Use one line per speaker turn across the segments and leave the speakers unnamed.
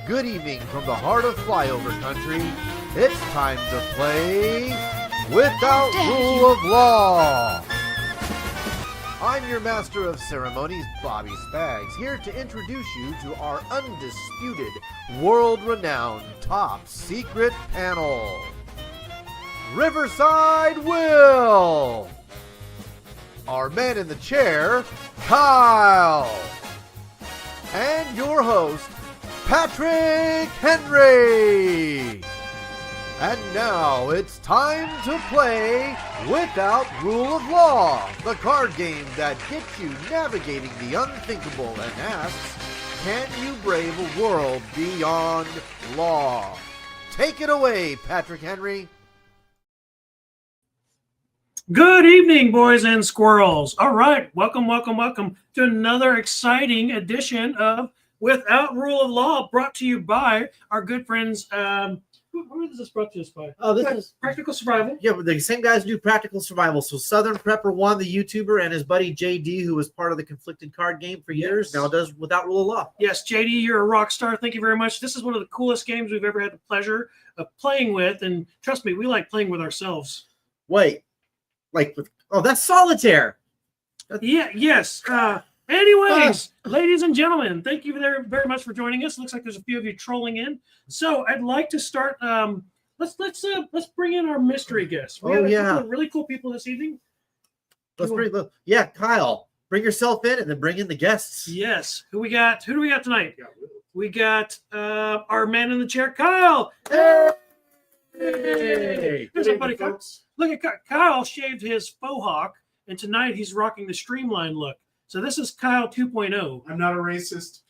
Good evening from the heart of flyover country. It's time to play Without Rule of Law. I'm your master of ceremonies, Bobby Spags, here to introduce you to our undisputed, world-renowned, top secret panel. Riverside Will. Our man in the chair, Kyle. And your host, Patrick Henry. And now it's time to play Without Rule of Law, the card game that gets you navigating the unthinkable and asks, can you brave a world beyond law? Take it away, Patrick Henry.
Good evening, boys and squirrels. All right, welcome to another exciting edition of Without Rule of Law, brought to you by our good friends. Who is this brought to us by?
Oh, this is
Practical Survival.
Yeah, but the same guys do Practical Survival. So Southern Prepper One, the YouTuber, and his buddy JD, who was part of the Conflicted Card game for years, now does Without Rule of Law.
Yes, JD, you're a rock star. Thank you very much. This is one of the coolest games we've ever had the pleasure of playing with, and trust me, we like playing with ourselves.
Wait, that's Solitaire.
Yes. Anyways, ladies and gentlemen, thank you very, very much for joining us. Looks like there's a few of you trolling in. So I'd like to start. Let's bring in our mystery guests. We have a couple of really cool people this evening.
Kyle, bring yourself in and then bring in the guests.
Yes. Who do we got tonight? We got our man in the chair, Kyle. Hey. There's our buddy Kyle. Look at Kyle shaved his faux hawk, and tonight he's rocking the streamline look. So this is Kyle 2.0.
I'm not a racist.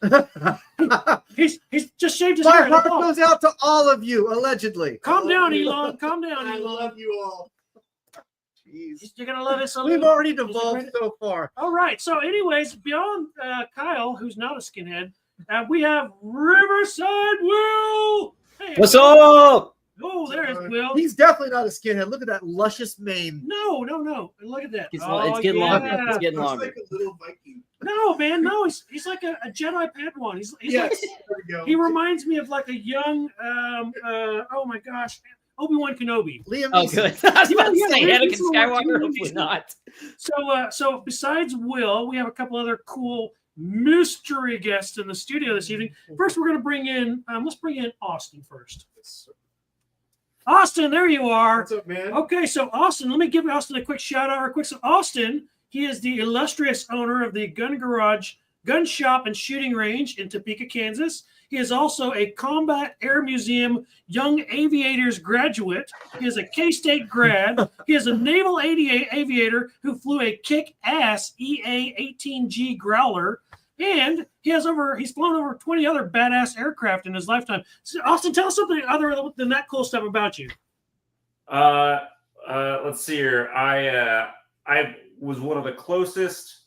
He's just shaved his
My
hair.
heart goes out to all of you, allegedly.
Calm down, Elon. Calm down,
I
Elon.
love you all.
Jeez.
You're going to love us.
We've already devolved so far.
All right. So anyways, beyond Kyle, who's not a skinhead, we have Riverside Will. Hey,
What's
Will.
up?
Oh, there's Will.
He's definitely not a skinhead. Look at that luscious mane.
No. Look at that.
It's getting longer. It's getting
Looks
longer.
like a little Viking.
No, man. No, he's like a Jedi Padawan. He's
Yes,
like,
there we go.
he reminds me of like a young, oh my gosh, Obi-Wan Kenobi.
Liam
Oh,
Neeson.
good. I was about to
Yeah,
say
Liam
Anakin
Neeson
Skywalker.
Liam
Hopefully
Neeson.
not.
So besides Will, we have a couple other cool mystery guests in the studio this evening. First, we're going to bring in, let's bring in Austin first. Austin, there you are.
What's up, man?
Okay, so Austin, let me give Austin a quick shout out. So Austin, he is the illustrious owner of the Gun Garage, Gun Shop, and Shooting Range in Topeka, Kansas. He is also a Combat Air Museum Young Aviators graduate. He is a K-State grad. He is a Naval aviator who flew a kick-ass EA-18G Growler. And he's flown over 20 other badass aircraft in his lifetime. So Austin, tell us something other than that cool stuff about you.
Let's see here. I was one of the closest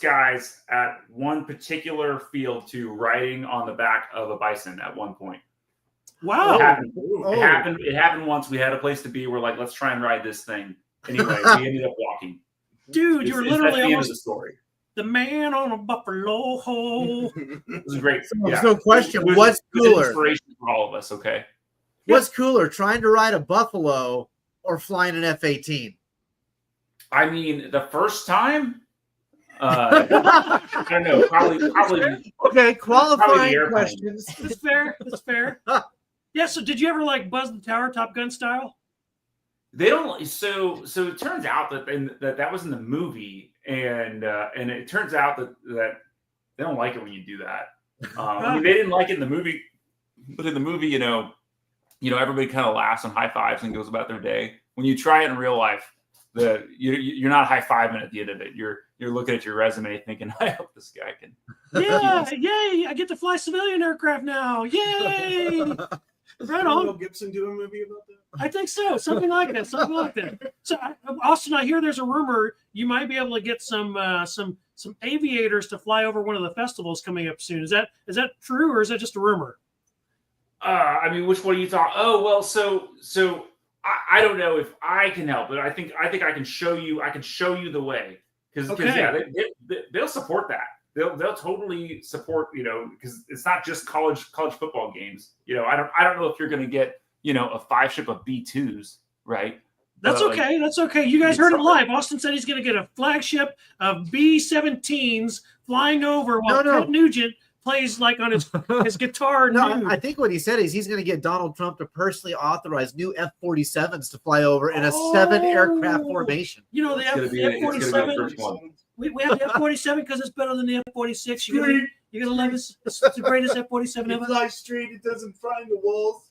guys at one particular field to riding on the back of a bison at one point.
Wow.
It happened once. We had a place to be. We're like, let's try and ride this thing. Anyway, we ended up walking.
Dude, you were literally
that's the end of
almost
the story.
the man on a buffalo.
It was great.
There's no question.
It was
What's
an
cooler?
inspiration for all of us. Okay.
What's cooler, trying to ride a buffalo or flying an F-18?
I mean, the first time, I don't know, probably.
Okay, qualifying
airplane.
questions.
That's fair. That's fair. Yeah. So, did you ever like buzz the tower, Top Gun style?
They don't. So it turns out that was in the movie, and it turns out that they don't like it when you do that. I mean, they didn't like it in the movie, but in the movie, you know, everybody kind of laughs and high fives and goes about their day. When you try it in real life, you're not high fiving at the end of it. You're looking at your resume thinking, I hope this guy can.
Yeah, yay! I get to fly civilian aircraft now. Yay! Right on.
Mel Gibson do a movie about that?
I think so. Something like that. So, Austin, I hear there's a rumor you might be able to get some aviators to fly over one of the festivals coming up soon. Is that true, or is that just a rumor?
I mean, which one are you talking? Oh, well, so I don't know if I can help, but I think I can show you. I can show you the way because
Okay.
yeah, they'll support that. they'll totally support, because it's not just college football games. I don't know if you're going to get, a 5 ship of B2s, right?
That's
But,
okay. That's okay. You guys heard it live. Austin said he's going to get a flagship of B-17s flying over while Ted Nugent plays like on his guitar.
No, I think what he said is he's going to get Donald Trump to personally authorize new F-47s to fly over in a 7 aircraft formation.
The
It's gonna be the first
F-47.
one.
We have the F-47 because it's better than the F-46. You're gonna love it. It's the greatest F-47
It
ever.
flies straight. It doesn't fly in the walls.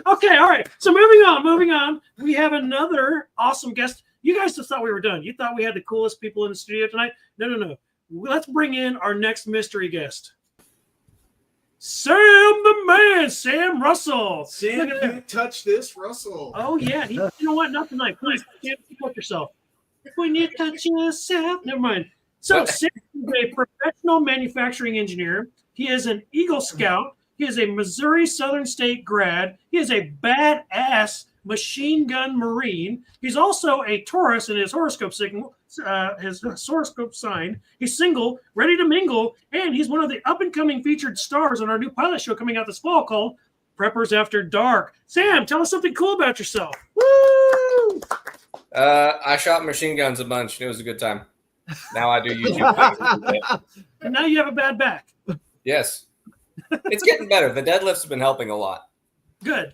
Okay, all right. So moving on. We have another awesome guest. You guys just thought we were done. You thought we had the coolest people in the studio tonight. No. Let's bring in our next mystery guest. Sam the man, Sam Russell.
Sam,
Look at that.
you touch this, Russell.
Oh yeah. You know what? Not tonight. Please, Sam, keep yourself. When you touch yourself. Never mind. So Sam is a professional manufacturing engineer. He is an Eagle Scout. He is a Missouri Southern State grad. He is a badass machine gun Marine. He's also a Taurus in his horoscope signal, his horoscope sign. He's single, ready to mingle, and he's one of the up-and-coming featured stars on our new pilot show coming out this fall called Preppers After Dark. Sam, tell us something cool about yourself.
Woo! I shot machine guns a bunch. It was a good time. Now I do YouTube things.
And now you have a bad back.
Yes. It's getting better. The deadlifts have been helping a lot.
Good.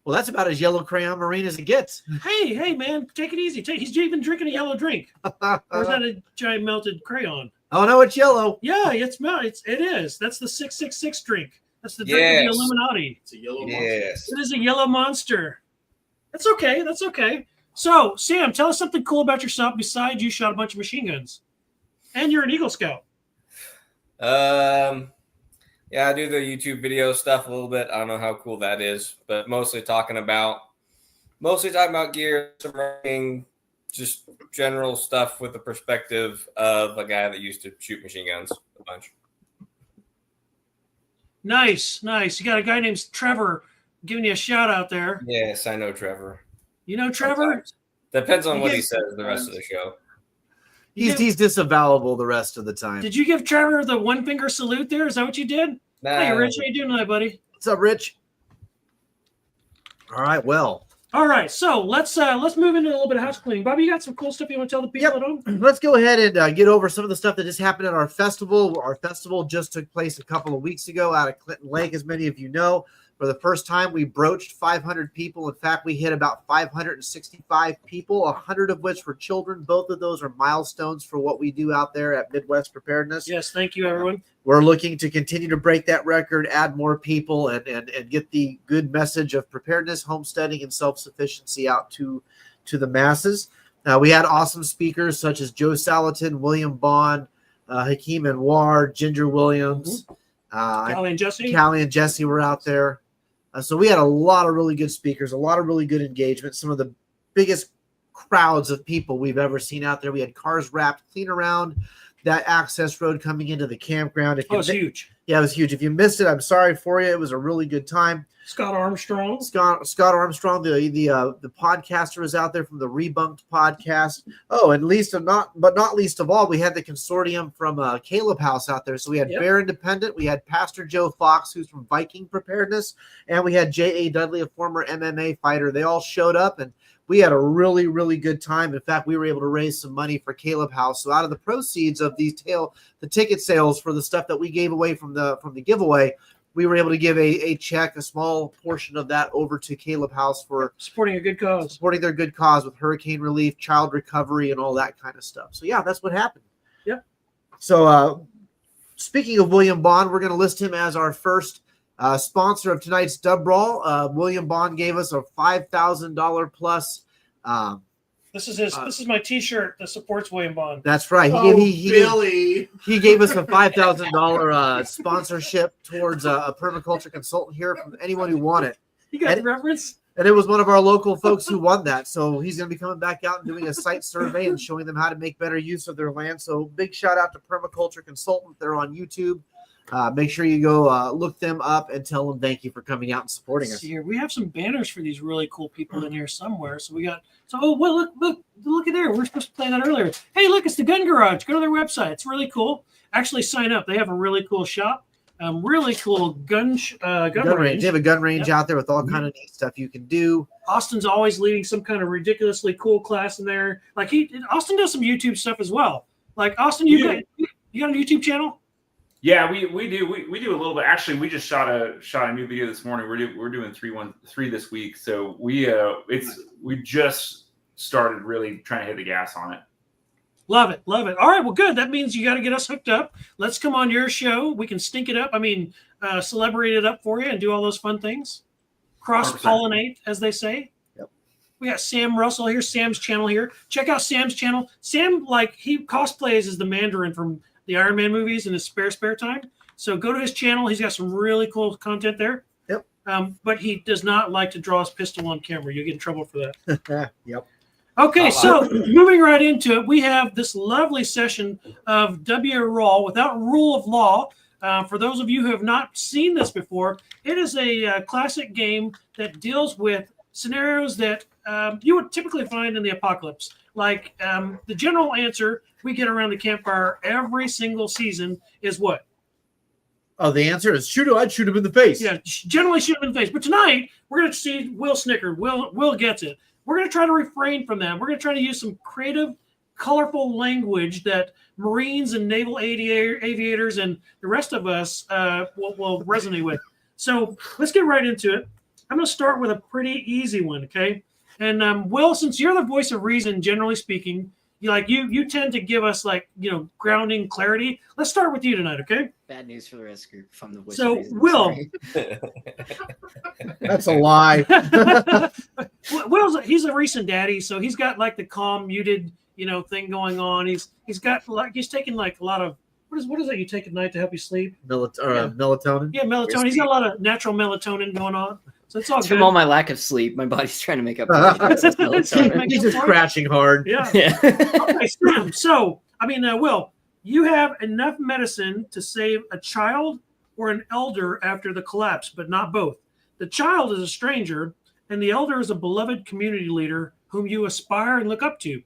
Well, that's about as yellow crayon Marine as it gets.
Hey, man, take it easy. He's even drinking a yellow drink. Or is that a giant melted crayon?
Oh no, it's yellow.
Yeah, it is. That's the 666 drink. That's the drink of the Illuminati.
It's a yellow monster.
Yes.
It is a yellow monster. That's okay. So, Sam, tell us something cool about yourself besides you shot a bunch of machine guns. And you're an Eagle Scout.
Yeah, I do the YouTube video stuff a little bit. I don't know how cool that is, but mostly talking about gear, surrounding just general stuff with the perspective of a guy that used to shoot machine guns a bunch.
Nice. You got a guy named Trevor giving you a shout out there.
Yes, I know Trevor.
You know Trevor?
Sometimes. Depends on what he says the rest of the show.
He's disavowable the rest of the time.
Did you give Trevor the one finger salute there? Is that what you did?
Nah,
Hey, Rich, how you doing tonight, buddy?
What's up, Rich? All right, well.
All right, so let's move into a little bit of house cleaning. Bobby, you got some cool stuff you want to tell the people at home?
Let's go ahead and get over some of the stuff that just happened at our festival. Our festival just took place a couple of weeks ago out of Clinton Lake, as many of you know. For the first time, we broached 500 people. In fact, we hit about 565 people, 100 of which were children. Both of those are milestones for what we do out there at Midwest Preparedness.
Yes, thank you, everyone.
We're looking to continue to break that record, add more people, and get the good message of preparedness, homesteading, and self-sufficiency out to the masses. We had awesome speakers such as Joe Salatin, William Bond, Hakeem Anwar, Ginger Williams.
Callie and Jesse
were out there. So we had a lot of really good speakers, a lot of really good engagement, some of the biggest crowds of people we've ever seen out there. We had cars wrapped clean around that access road coming into the campground.
It was huge.
Yeah, it was huge. If you missed it, I'm sorry for you. It was a really good time.
Scott Armstrong,
the podcaster, was out there from the Rebunked podcast. Oh, and not least of all, we had the consortium from Caleb House out there. So we had Bear Independent, we had Pastor Joe Fox, who's from Viking Preparedness, and we had J.A. Dudley, a former MMA fighter. They all showed up, and we had a really, really good time. In fact, we were able to raise some money for Caleb House. So out of the proceeds of the ticket sales for the stuff that we gave away from the giveaway, we were able to give a check, a small portion of that over to Caleb House for
supporting
their good cause with hurricane relief, child recovery, and all that kind of stuff. So yeah, that's what happened.
Yep.
So speaking of William Bond, we're going to list him as our first sponsor of tonight's WROL. William Bond gave us a $5,000 plus.
This is my T-shirt that supports William Bond.
That's right. He gave us a $5,000 sponsorship towards a permaculture consultant here from anyone who wanted.
You got the reference?
And it was one of our local folks who won that. So he's going to be coming back out and doing a site survey and showing them how to make better use of their land. So big shout out to Permaculture Consultant. They're on YouTube. Make sure you go look them up and tell them thank you for coming out and supporting us.
Here we have some banners for these really cool people in here somewhere. So we got look at there. We're supposed to play that earlier. Hey, look, it's the Gun Garage. Go to their website. It's really cool. Actually, sign up. They have a really cool shop. Really cool gun range.
They have a gun range out there with all kind of neat stuff you can do.
Austin's always leading some kind of ridiculously cool class in there. Like Austin does some YouTube stuff as well. Like Austin, you got a YouTube channel?
Yeah, we do we do a little bit. Actually, we just shot a new video this morning. We're doing 3 this week. So we just started really trying to hit the gas on it.
Love it. All right, well, good. That means you got to get us hooked up. Let's come on your show. We can stink it up. I mean, celebrate it up for you and do all those fun things. Cross-pollinate, as they say.
Yep.
We got Sam Russell here, Sam's channel here. Check out Sam's channel. Sam, he cosplays as the Mandarin from the Iron Man movies in his spare time. So go to his channel. He's got some really cool content there.
Yep.
But he does not like to draw his pistol on camera. You'll get in trouble for that.
Yep.
Okay, so moving right into it, we have this lovely session of WROL without rule of law. For those of you who have not seen this before, it is a classic game that deals with scenarios that you would typically find in the apocalypse. Like the general answer we get around the campfire every single season is what?
Oh, the answer is I'd shoot him in the face.
Yeah, generally shoot him in the face. But tonight, we're going to see Will snicker. Will gets it. We're going to try to refrain from that. We're going to try to use some creative, colorful language that Marines and naval aviators and the rest of us will resonate with. So let's get right into it. I'm going to start with a pretty easy one, okay? And Will, since you're the voice of reason, generally speaking, you tend to give us grounding, clarity. Let's start with you tonight, okay?
Bad news for the rest group from the voice.
So
of reason.
Will,
That's a lie.
he's a recent daddy, so he's got the calm, muted, thing going on. He's got he's taking a lot of what is it you take at night to help you sleep?
Melatonin.
Yeah, melatonin. He's got a lot of natural melatonin going on. So it's all
It's
good.
from all my lack of sleep. My body's trying to make up for it.
He's just crashing hard.
Yeah. Okay, so Will, you have enough medicine to save a child or an elder after the collapse, but not both. The child is a stranger, and the elder is a beloved community leader whom you aspire and look up to.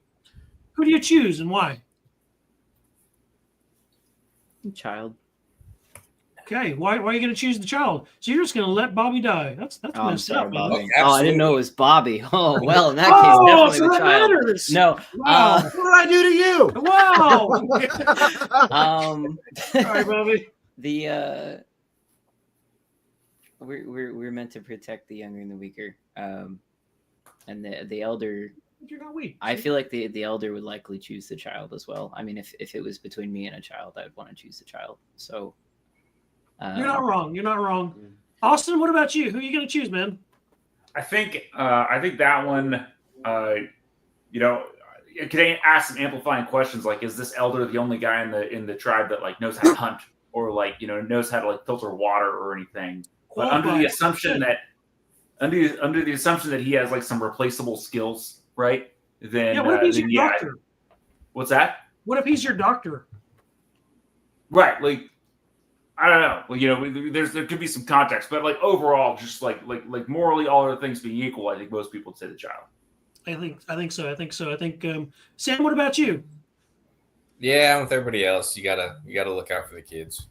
Who do you choose and why?
Child.
Okay, why are you going to choose the child? So you're just going to let Bobby die? That's
I'm
messed
sorry,
up, man.
Bobby. Oh, I didn't know it was Bobby. Oh, well, in that case, definitely
so
the
that
child.
matters.
No.
Wow.
What did I do to you?
Wow. Sorry, Bobby.
We're meant to protect the younger and the weaker, and the elder.
You're not weak.
I feel like the elder would likely choose the child as well. I mean, if it was between me and a child, I would want to choose the child. So
you're not wrong. You're not wrong. Austin, what about you? Who are you going to choose, man?
I think that one. Can I ask some amplifying questions like, is this elder the only guy in the tribe that knows how to hunt or knows how to filter water or anything? But under the assumption that he has some replaceable skills, right? Then
what if he's your doctor?
What's that?
What if he's your doctor?
Right, I don't know. There could be some context, but overall, just morally, all other things being equal, I think most people would say the child.
I think so. I think Sam, what about you?
Yeah, I'm with everybody else. You gotta look out for the kids.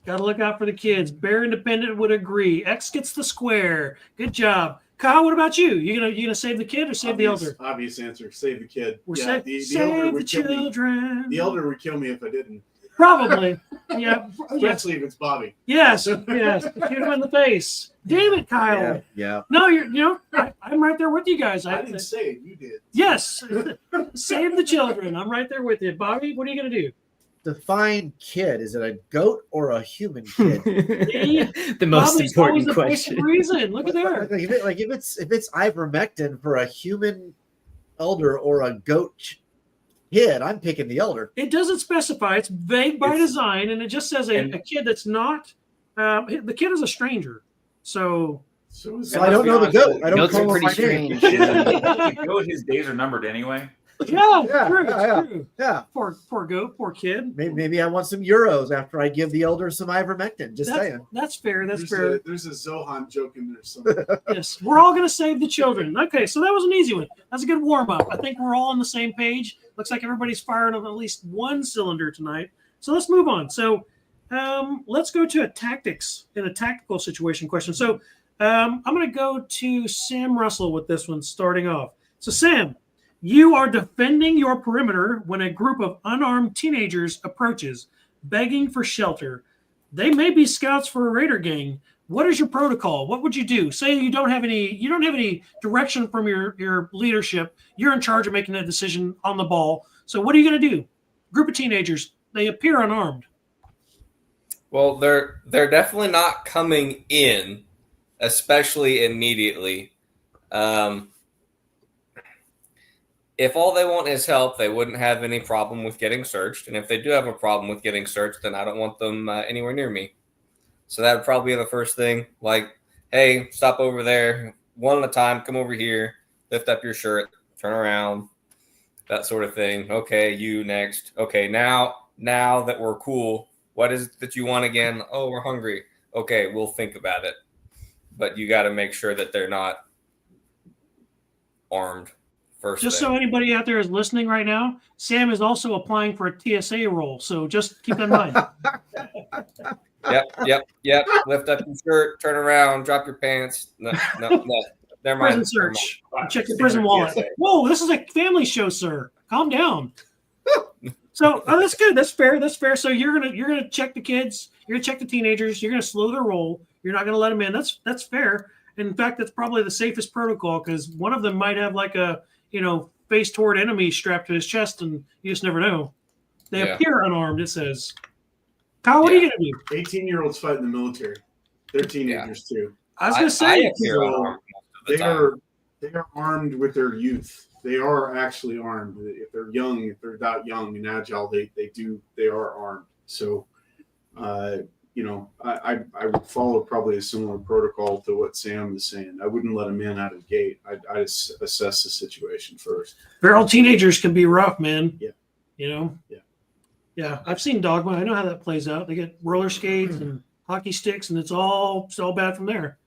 Got to look out for the kids. Bear Independent would agree. X gets the square. Good job. Kyle, what about you? You gonna save the kid or save the elder?
Obvious answer. Save the kid.
Save the children.
The elder would kill me if I didn't.
Probably. Yeah.
Especially if it's Bobby.
Yes. Shoot him in the face. Damn it, Kyle.
Yeah.
No, I'm right there with you guys.
I didn't say it. You did.
Yes. Save the children. I'm right there with you. Bobby, what are you gonna do?
Define kid. Is it a goat or a human kid?
The most
Bobby's
important
always
question.
The reason. Look at there.
If it's ivermectin for a human elder or a goat kid, I'm picking the elder.
It doesn't specify. It's vague by design, and it just says a kid that's not. The kid is a stranger, so
I don't know the goat. I don't
Goats are
call him
pretty
by name.
strange.
His days are numbered anyway.
Yeah, true,
yeah.
true.
Yeah.
Poor goat, poor kid.
Maybe I want some euros after I give the elders some ivermectin. Just saying.
That's fair. That's
there's
fair.
there's a Zohan joke in there somewhere.
Yes, we're all going to save the children. Okay, so that was an easy one. That's a good warm up. I think we're all on the same page. Looks like everybody's firing on at least one cylinder tonight. So let's move on. So let's go to a tactical situation question. So I'm going to go to Sam Russell with this one starting off. So Sam, you are defending your perimeter when a group of unarmed teenagers approaches, begging for shelter. They may be scouts for a raider gang. What is your protocol? What would you do? Say you don't have any direction from your leadership. You're in charge of making that decision on the ball. So what are you going to do? Group of teenagers, they appear unarmed.
Well, they're definitely not coming in, especially immediately. If all they want is help, they wouldn't have any problem with getting searched. And if they do have a problem with getting searched, then I don't want them anywhere near me. So that would probably be the first thing. Like, hey, stop over there. One at a time, come over here. Lift up your shirt. Turn around. That sort of thing. Okay, you next. Okay, now that we're cool, what is it that you want again? Oh, we're hungry. Okay, we'll think about it. But you got to make sure that they're not armed. Just
so anybody out there is listening right now, Sam is also applying for a TSA role. So just keep that in mind.
Yep. Lift up your shirt, turn around, drop your pants. No. Never mind.
Prison search. Check your prison wallet. Whoa, this is a family show, sir. Calm down. So that's good. That's fair. So you're gonna check the kids. You're gonna check the teenagers. You're gonna slow their roll. You're not gonna let them in. That's fair. In fact, that's probably the safest protocol because one of them might have like a face toward enemy strapped to his chest, and you just never know. They appear unarmed. It says. Kyle, what are you gonna do?
18-year-olds fight in the military. They're teenagers too.
I was gonna say
they are armed with their youth. They are actually armed. If they're young, if they're that young and agile, they are armed. So, I would follow probably a similar protocol to what Sam is saying. I wouldn't let them in out of the gate. I'd assess the situation first.
Feral teenagers can be rough, man.
Yeah.
Yeah. I've seen Dogma. I know how that plays out. They get roller skates and hockey sticks, and it's all bad from there.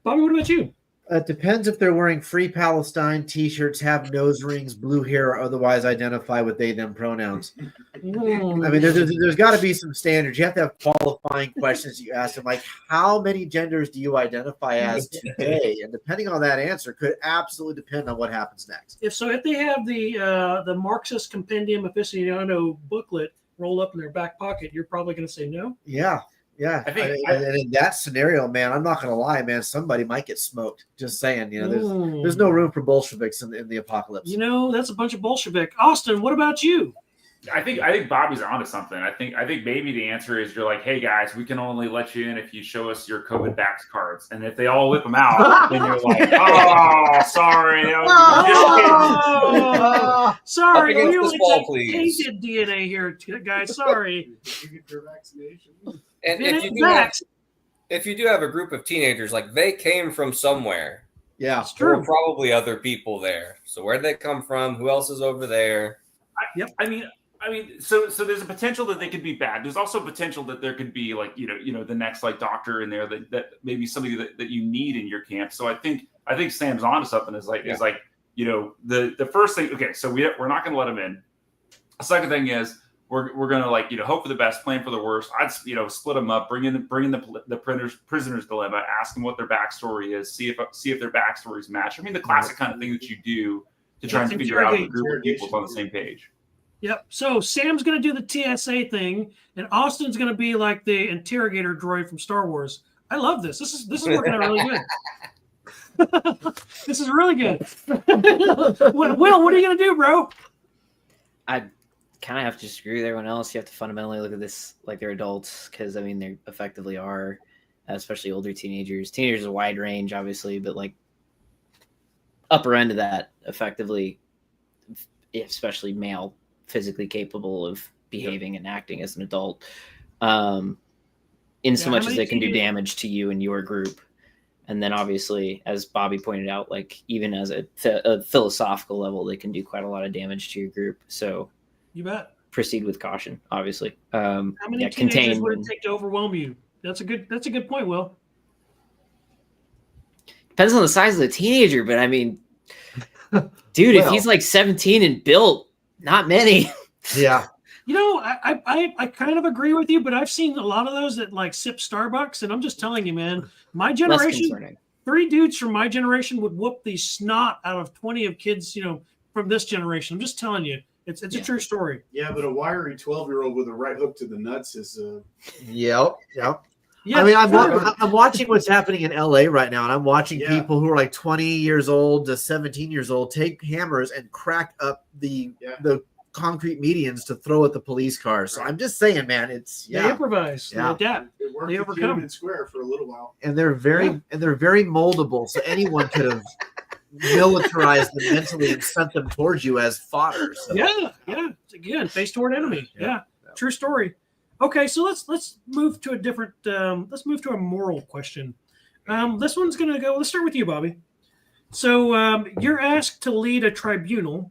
Bobby, what about you?
It depends if they're wearing Free Palestine T-shirts, have nose rings, blue hair, or otherwise identify with they/them pronouns. I mean, there's got to be some standards. You have to have qualifying questions you ask them, like, how many genders do you identify as today? And depending on that answer, could absolutely depend on what happens next.
If they have the Marxist Compendium Aficionado booklet rolled up in their back pocket, you're probably going to say no?
Yeah. And in that scenario, man, I'm not going to lie, man, somebody might get smoked. Just saying, there's no room for Bolsheviks in the apocalypse.
That's a bunch of Bolshevik. Austin, what about you?
I think Bobby's onto something. I think maybe the answer is you're like, hey guys, we can only let you in if you show us your COVID vax cards, and if they all whip them out, then you're like, oh, sorry,
sorry, we only take
please.
tainted DNA here, guys. Sorry.
You get your vaccination.
And if you do have a group of teenagers, like they came from somewhere.
Yeah,
it's
there
true.
were probably other people there. So where'd they come from? Who else is over there?
I mean, so there's a potential that they could be bad. There's also potential that there could be like, the next like doctor in there that maybe somebody that you need in your camp. So I think Sam's onto something is the first thing. Okay, so we're not going to let them in. The second thing is we're going to hope for the best, plan for the worst. I'd split them up, bring in the prisoner's dilemma, ask them what their backstory is, see if their backstories match. I mean, the classic kind of thing that you do to try and figure out if a group of people is on the same page.
Yep. So Sam's going to do the TSA thing, and Austin's going to be like the interrogator droid from Star Wars. I love this. This is working out really good. This is really good. Will, what are you going to do, bro?
I kind of have to disagree with everyone else. You have to fundamentally look at this like they're adults because, they effectively are, especially older teenagers. Teenagers is a wide range, obviously, but like upper end of that, effectively, especially male, physically capable of behaving and acting as an adult, in so much as they can do damage to you and your group. And then obviously, as Bobby pointed out, like even as a philosophical level, they can do quite a lot of damage to your group. So
You bet.
proceed with caution, obviously.
How many teenagers would it take to overwhelm you? That's a good point, Will.
Depends on the size of the teenager, but I mean, dude, if he's like 17 and built, not many.
Yeah.
You know, I kind of agree with you, but I've seen a lot of those that like sip Starbucks, and I'm just telling you, man, my generation, 3 dudes from my generation would whoop the snot out of 20 of kids, you know, from this generation. I'm just telling you, it's a true story.
Yeah, but a wiry 12-year-old with a right hook to the nuts is
Yep.
Yeah,
I mean, I'm watching what's happening in LA right now, and I'm watching people who are like 20 years old to 17 years old take hammers and crack up the concrete medians to throw at the police cars. So I'm just saying, man,
they improvise, they adapt,
it worked
they
at
overcome.
Tiananmen Square for a little while,
and they're very moldable. So anyone could have militarized them mentally and sent them towards you as fodder. So.
Yeah. Again, face toward enemy. Yeah. True story. Okay, so let's move to a different. Let's move to a moral question. This one's gonna go. Let's start with you, Bobby. So you're asked to lead a tribunal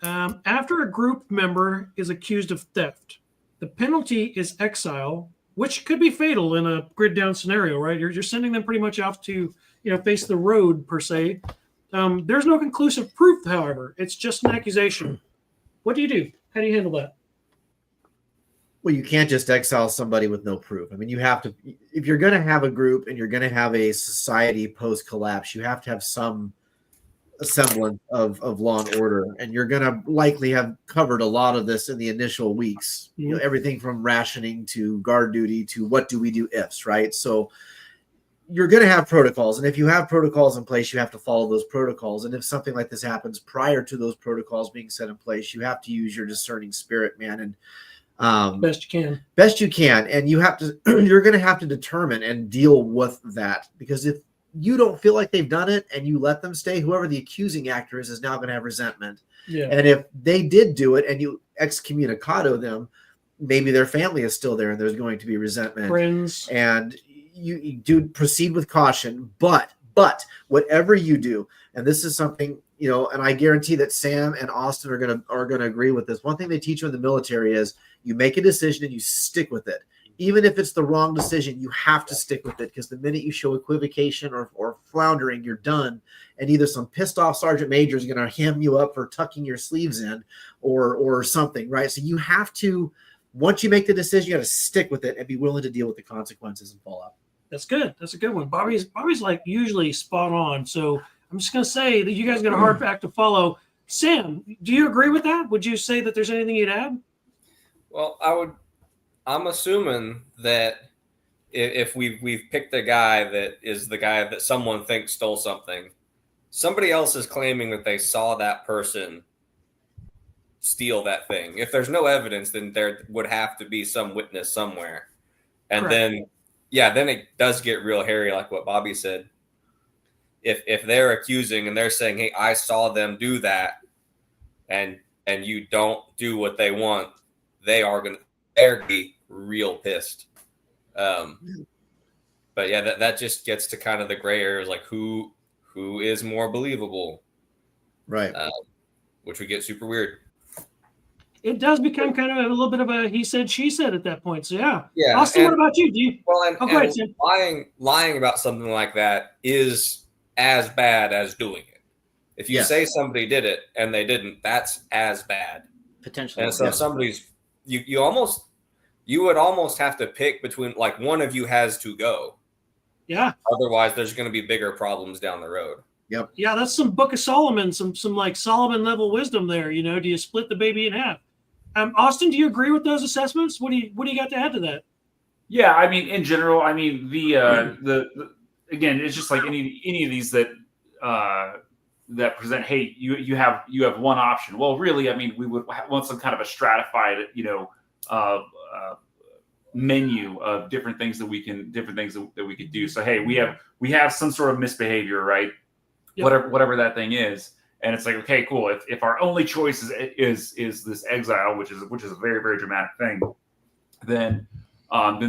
after a group member is accused of theft. The penalty is exile, which could be fatal in a grid down scenario, right? You're sending them pretty much off to face the road per se. There's no conclusive proof, however. It's just an accusation. What do you do? How do you handle that?
Well, you can't just exile somebody with no proof. I mean, you have to, if you're going to have a group and you're going to have a society post-collapse, you have to have some semblance of law and order. And you're going to likely have covered a lot of this in the initial weeks. You know, everything from rationing to guard duty to what do we do ifs, right? So you're going to have protocols. And if you have protocols in place, you have to follow those protocols. And if something like this happens prior to those protocols being set in place, you have to use your discerning spirit, man. And
best you can,
and you have to you're going to have to determine and deal with that, because if you don't feel like they've done it and you let them stay, whoever the accusing actor is now going to have resentment. And if they did do it and you excommunicado them, maybe their family is still there and there's going to be resentment,
friends,
and you do proceed with caution. But whatever you do, and this is something, and I guarantee that Sam and Austin are gonna agree with this. One thing they teach you in the military is you make a decision and you stick with it. Even if it's the wrong decision, you have to stick with it, because the minute you show equivocation or floundering, you're done. And either some pissed off sergeant major is going to hem you up for tucking your sleeves in or something, right? So you have to, once you make the decision, you got to stick with it and be willing to deal with the consequences and fallout.
That's good. That's a good one. Bobby's like usually spot on. So I'm just going to say that you guys got a hard act to follow. Sam, do you agree with that? Would you say that there's anything you'd add?
Well, I'm assuming that if we've picked a guy that is the guy that someone thinks stole something, somebody else is claiming that they saw that person steal that thing. If there's no evidence, then there would have to be some witness somewhere. And
Correct.
then it does get real hairy, like what Bobby said. If they're accusing and they're saying, hey, I saw them do that, and you don't do what they want, they're be real pissed. But yeah, that just gets to kind of the gray areas, like who is more believable,
right?
Which would get super weird.
It does become kind of a little bit of a he said, she said at that point. So yeah.
Austin,
what about you? Do you?
Well,
go ahead, Sam.
lying about something like that is as bad as doing it. If you say somebody did it and they didn't, that's as bad.
Potentially.
And so if somebody's you would almost have to pick between, like, one of you has to go.
Yeah.
Otherwise, there's going to be bigger problems down the road.
Yep.
Yeah, that's some Book of Solomon, some like Solomon level wisdom there. Do you split the baby in half? Austin, do you agree with those assessments? What do you got to add to that?
Yeah, I mean, in general, I mean the again, it's just like any of these that present, hey, you have one option. Well, really, I mean, we would want some kind of a stratified, menu of different things that we could do. So, hey, we have some sort of misbehavior, right? Yep. Whatever that thing is. And it's like, okay, cool. If our only choice is this exile, which is a very, very dramatic thing, then then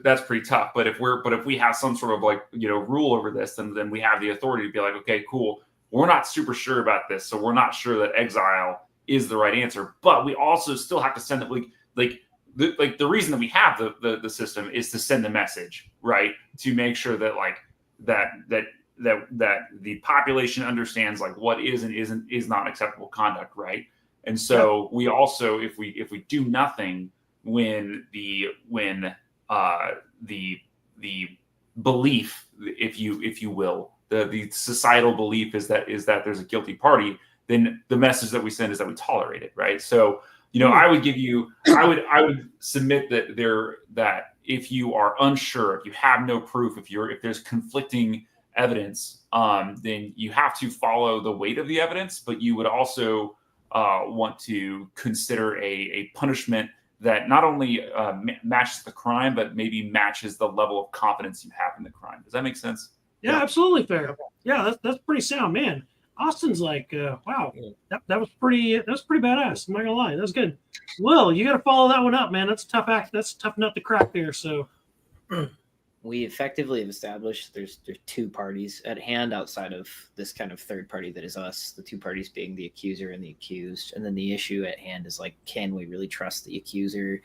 that's pretty tough. But if we have some sort of rule over this, then we have the authority to be like, okay, cool. We're not super sure about this, so we're not sure that exile is the right answer. But we also still have to send it the reason that we have the system is to send the message, right? To make sure that that the population understands what is and is not acceptable conduct, right? And so we also, if we do nothing when the belief, if you will, the societal belief is that there's a guilty party, then the message that we send is that we tolerate it, right? So, I would submit that if you are unsure, if you have no proof, if there's conflicting evidence, then you have to follow the weight of the evidence, but you would also want to consider a punishment that not only matches the crime, but maybe matches the level of confidence you have in the crime. Does that make sense?
Yeah, absolutely fair. Yeah, that's pretty sound, man. Austin's wow, that was pretty badass. I'm not gonna lie, that was good. Will, you got to follow that one up, man. That's a tough act. That's a tough nut to crack there. So
we effectively have established there's two parties at hand outside of this kind of third party that is us. The two parties being the accuser and the accused, and then the issue at hand is can we really trust the accuser?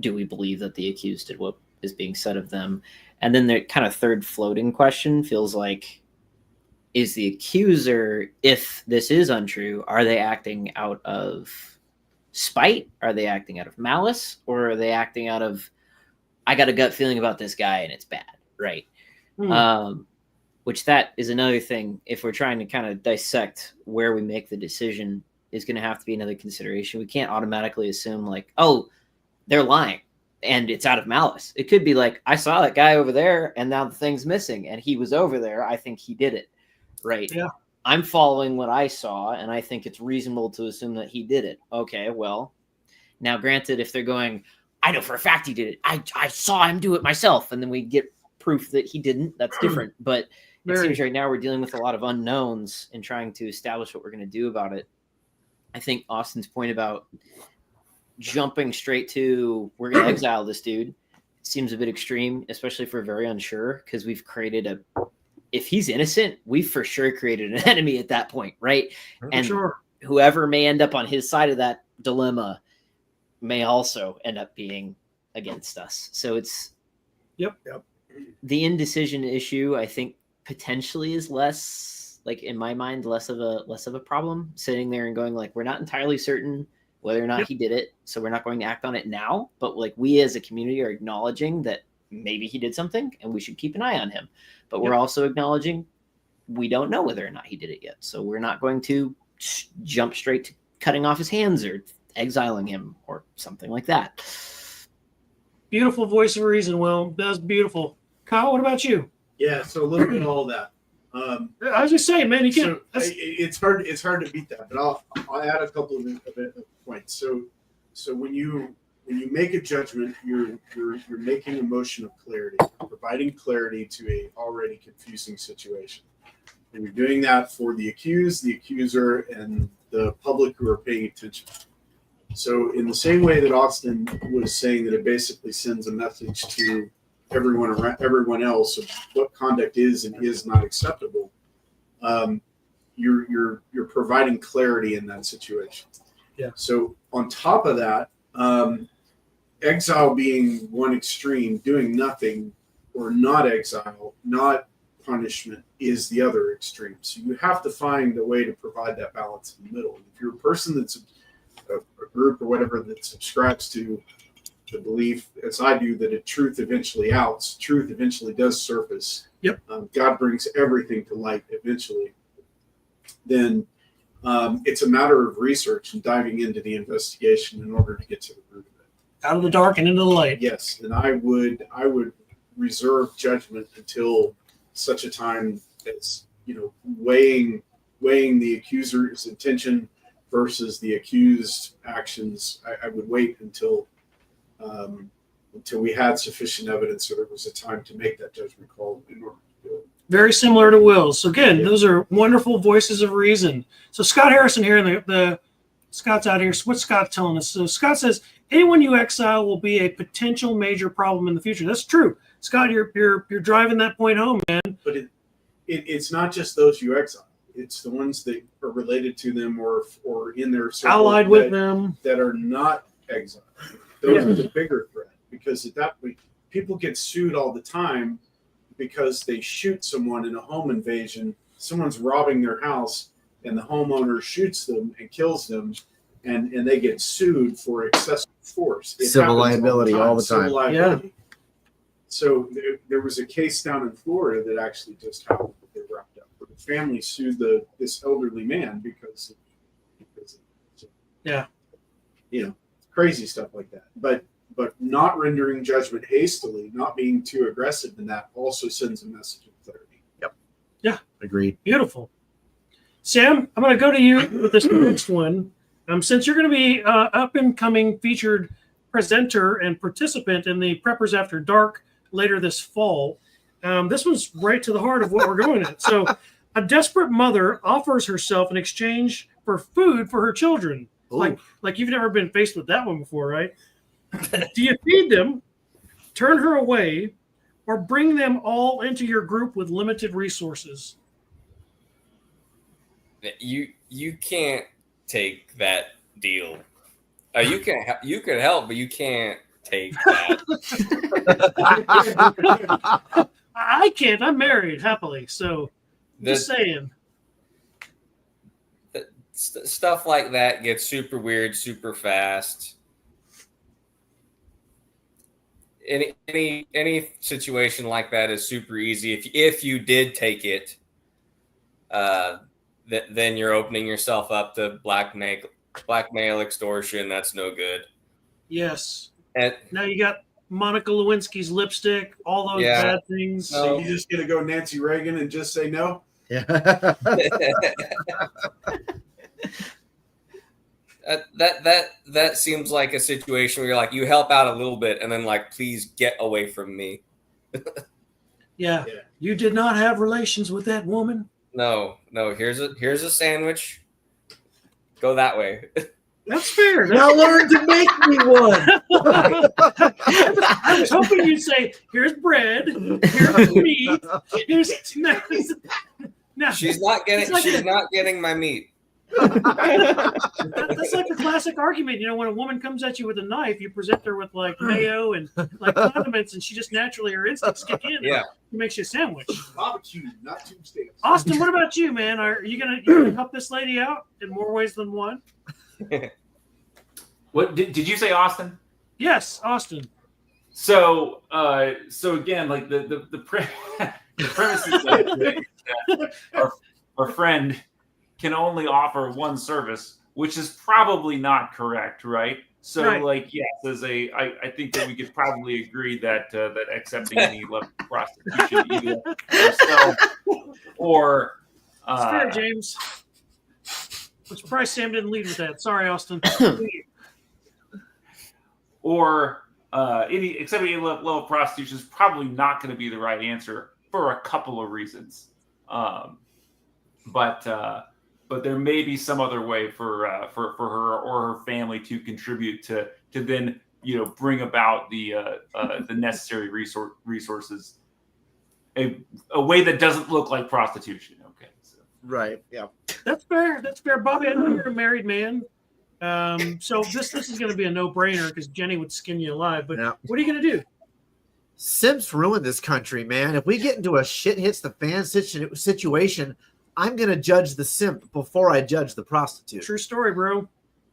Do we believe that the accused did what is being said of them? And then the kind of third floating question feels like, is the accuser, if this is untrue, are they acting out of spite? Are they acting out of malice? Or are they acting out of, I got a gut feeling about this guy and it's bad, right? Which that is another thing. If we're trying to kind of dissect where we make the decision, is going to have to be another consideration. We can't automatically assume oh, they're lying and it's out of malice. It could be I saw that guy over there and now the thing's missing and he was over there. I think he did it. Right. Yeah. I'm following what I saw, and I think it's reasonable to assume that he did it. Okay, well, now granted, if they're going, I know for a fact he did it. I saw him do it myself, and then we get proof that he didn't. That's different. But it seems right now we're dealing with a lot of unknowns and trying to establish what we're going to do about it. I think Austin's point about jumping straight to we're going to exile this dude seems a bit extreme, especially if we're very unsure, because we've created if he's innocent, we've for sure created an enemy at that point, right? And whoever may end up on his side of that dilemma may also end up being against us. So it's the indecision issue, I think, potentially is less, in my mind, less of a problem. Sitting there and going we're not entirely certain whether or not he did it, so we're not going to act on it now. But we as a community are acknowledging that maybe he did something and we should keep an eye on him. But we're also acknowledging we don't know whether or not he did it yet. So we're not going to jump straight to cutting off his hands or exiling him or something like that.
Beautiful voice of reason, Will. That's beautiful. Kyle, what about you?
Yeah, so a little bit of all that.
I was just saying, man, you can't.
It's hard to beat that, but I'll add a couple of points. So when you make a judgment, you're making a motion of clarity, providing clarity to a already confusing situation. And you're doing that for the accused, the accuser, and the public who are paying attention. So in the same way that Austin was saying that it basically sends a message to everyone else of what conduct is and is not acceptable, you're providing clarity in that situation.
Yeah.
So on top of that, exile being one extreme, doing nothing, or not exile, not punishment, is the other extreme. So you have to find a way to provide that balance in the middle. If you're a person that's a group or whatever that subscribes to the belief, as I do, that a truth eventually does surface.
Yep.
God brings everything to light eventually. Then it's a matter of research and diving into the investigation in order to get to the root of it.
Out of the dark and into the light.
Yes, and I would reserve judgment until such a time as weighing the accuser's intention versus the accused actions. I would wait until we had sufficient evidence, or there was a time to make that judgment call in order to do it.
Very similar to Will's. So again, those are wonderful voices of reason. So Scott Harrison here, the Scott's out here. What's Scott telling us? So Scott says, anyone you exile will be a potential major problem in the future. That's true. Scott, you're driving that point home, man.
But it's not just those you exile. It's the ones that are related to them or in their circle
Allied with them
that are not exiled. Those are the bigger threat, because at that point, people get sued all the time because they shoot someone in a home invasion. Someone's robbing their house, and the homeowner shoots them and kills them, and they get sued for excessive force.
Civil liability all the time.
Civil liability. Yeah. So there was a case down in Florida that actually just happened. They wrapped up. The family sued this elderly man because crazy stuff like that. But not rendering judgment hastily, not being too aggressive in that, also sends a message of clarity.
Yep.
Yeah.
Agreed.
Beautiful. Sam, I'm going to go to you with this next one. Since you're going to be up and coming featured presenter and participant in the Preppers After Dark later this fall, this one's right to the heart of what we're going at. So, a desperate mother offers herself in exchange for food for her children. Like you've never been faced with that one before, right? Do you feed them, turn her away, or bring them all into your group with limited resources?
You can't take that deal. You can help, but you can't take that.
I can't. I'm married happily, so just saying.
Stuff like that gets super weird, super fast. Any situation like that is super easy. If you did take it, then you're opening yourself up to blackmail, extortion. That's no good.
Yes.
And
now you got Monica Lewinsky's lipstick, all those bad things.
No. So you just gonna go Nancy Reagan and just say no?
Yeah.
That seems like a situation where you're like, you help out a little bit and then like, please get away from me.
Yeah. You did not have relations with that woman?
No. Here's a sandwich. Go that way.
That's fair.
Now learn to make me one.
I was hoping you'd say, here's bread, here's meat, here's no.
She's not getting my meat.
That's like the classic argument. When a woman comes at you with a knife, you present her with like mayo and like condiments, and she just naturally, her instincts kick in.
Yeah.
She makes you a sandwich.
Barbecue, not tube steaks.
Austin, what about you, man? Are you gonna help this lady out in more ways than one?
What did you say, Austin?
Yes, Austin.
So again, like the premise is that our friend can only offer one service, which is probably not correct, right? So, right. Yes, I think that we could probably agree that accepting any level of prostitution, either yourself or
it's fair, James. I'm surprised Sam didn't lead with that. Sorry, Austin.
Or accepting any level of prostitution is probably not going to be the right answer for a couple of reasons. But there may be some other way for her or her family to contribute to then bring about the necessary resources, a way that doesn't look like prostitution. Okay, so.
Right. Yeah.
That's fair. Bobby, I know you're a married man. So this is going to be a no-brainer because Jenny would skin you alive. But What are you going to do?
Simps ruin this country, man. If we get into a shit hits the fan situation, I'm going to judge the simp before I judge the prostitute.
True story, bro.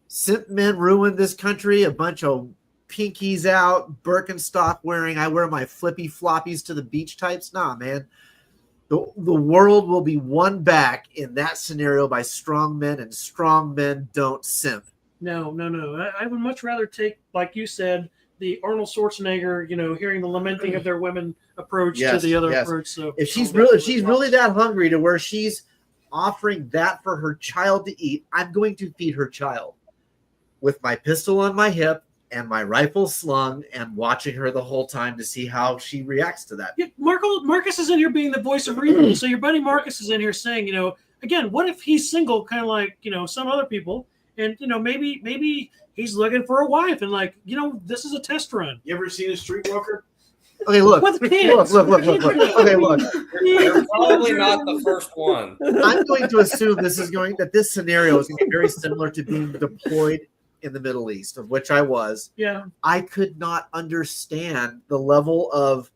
Simp men ruined this country. A bunch of pinkies out, Birkenstock wearing. I wear my flippy floppies to the beach types. Nah, man. The world will be won back in that scenario by strong men, and strong men don't simp.
No. I would much rather take, like you said, the Arnold Schwarzenegger, hearing the lamenting of their women approach to the other approach. So
if she's really that hungry to where she's offering that for her child to eat, I'm going to feed her child with my pistol on my hip and my rifle slung and watching her the whole time to see how she reacts to that.
Yeah, Marcus is in here being the voice of reason. So your buddy Marcus is in here saying, again, what if he's single, kind of like, some other people, and maybe he's looking for a wife, and this is a test run.
You ever seen a streetwalker?
Okay, look.
With kids.
Look. Okay, look.
You're probably not the first one.
I'm going to assume that this scenario is going to be very similar to being deployed in the Middle East, of which I was.
Yeah.
I could not understand the level of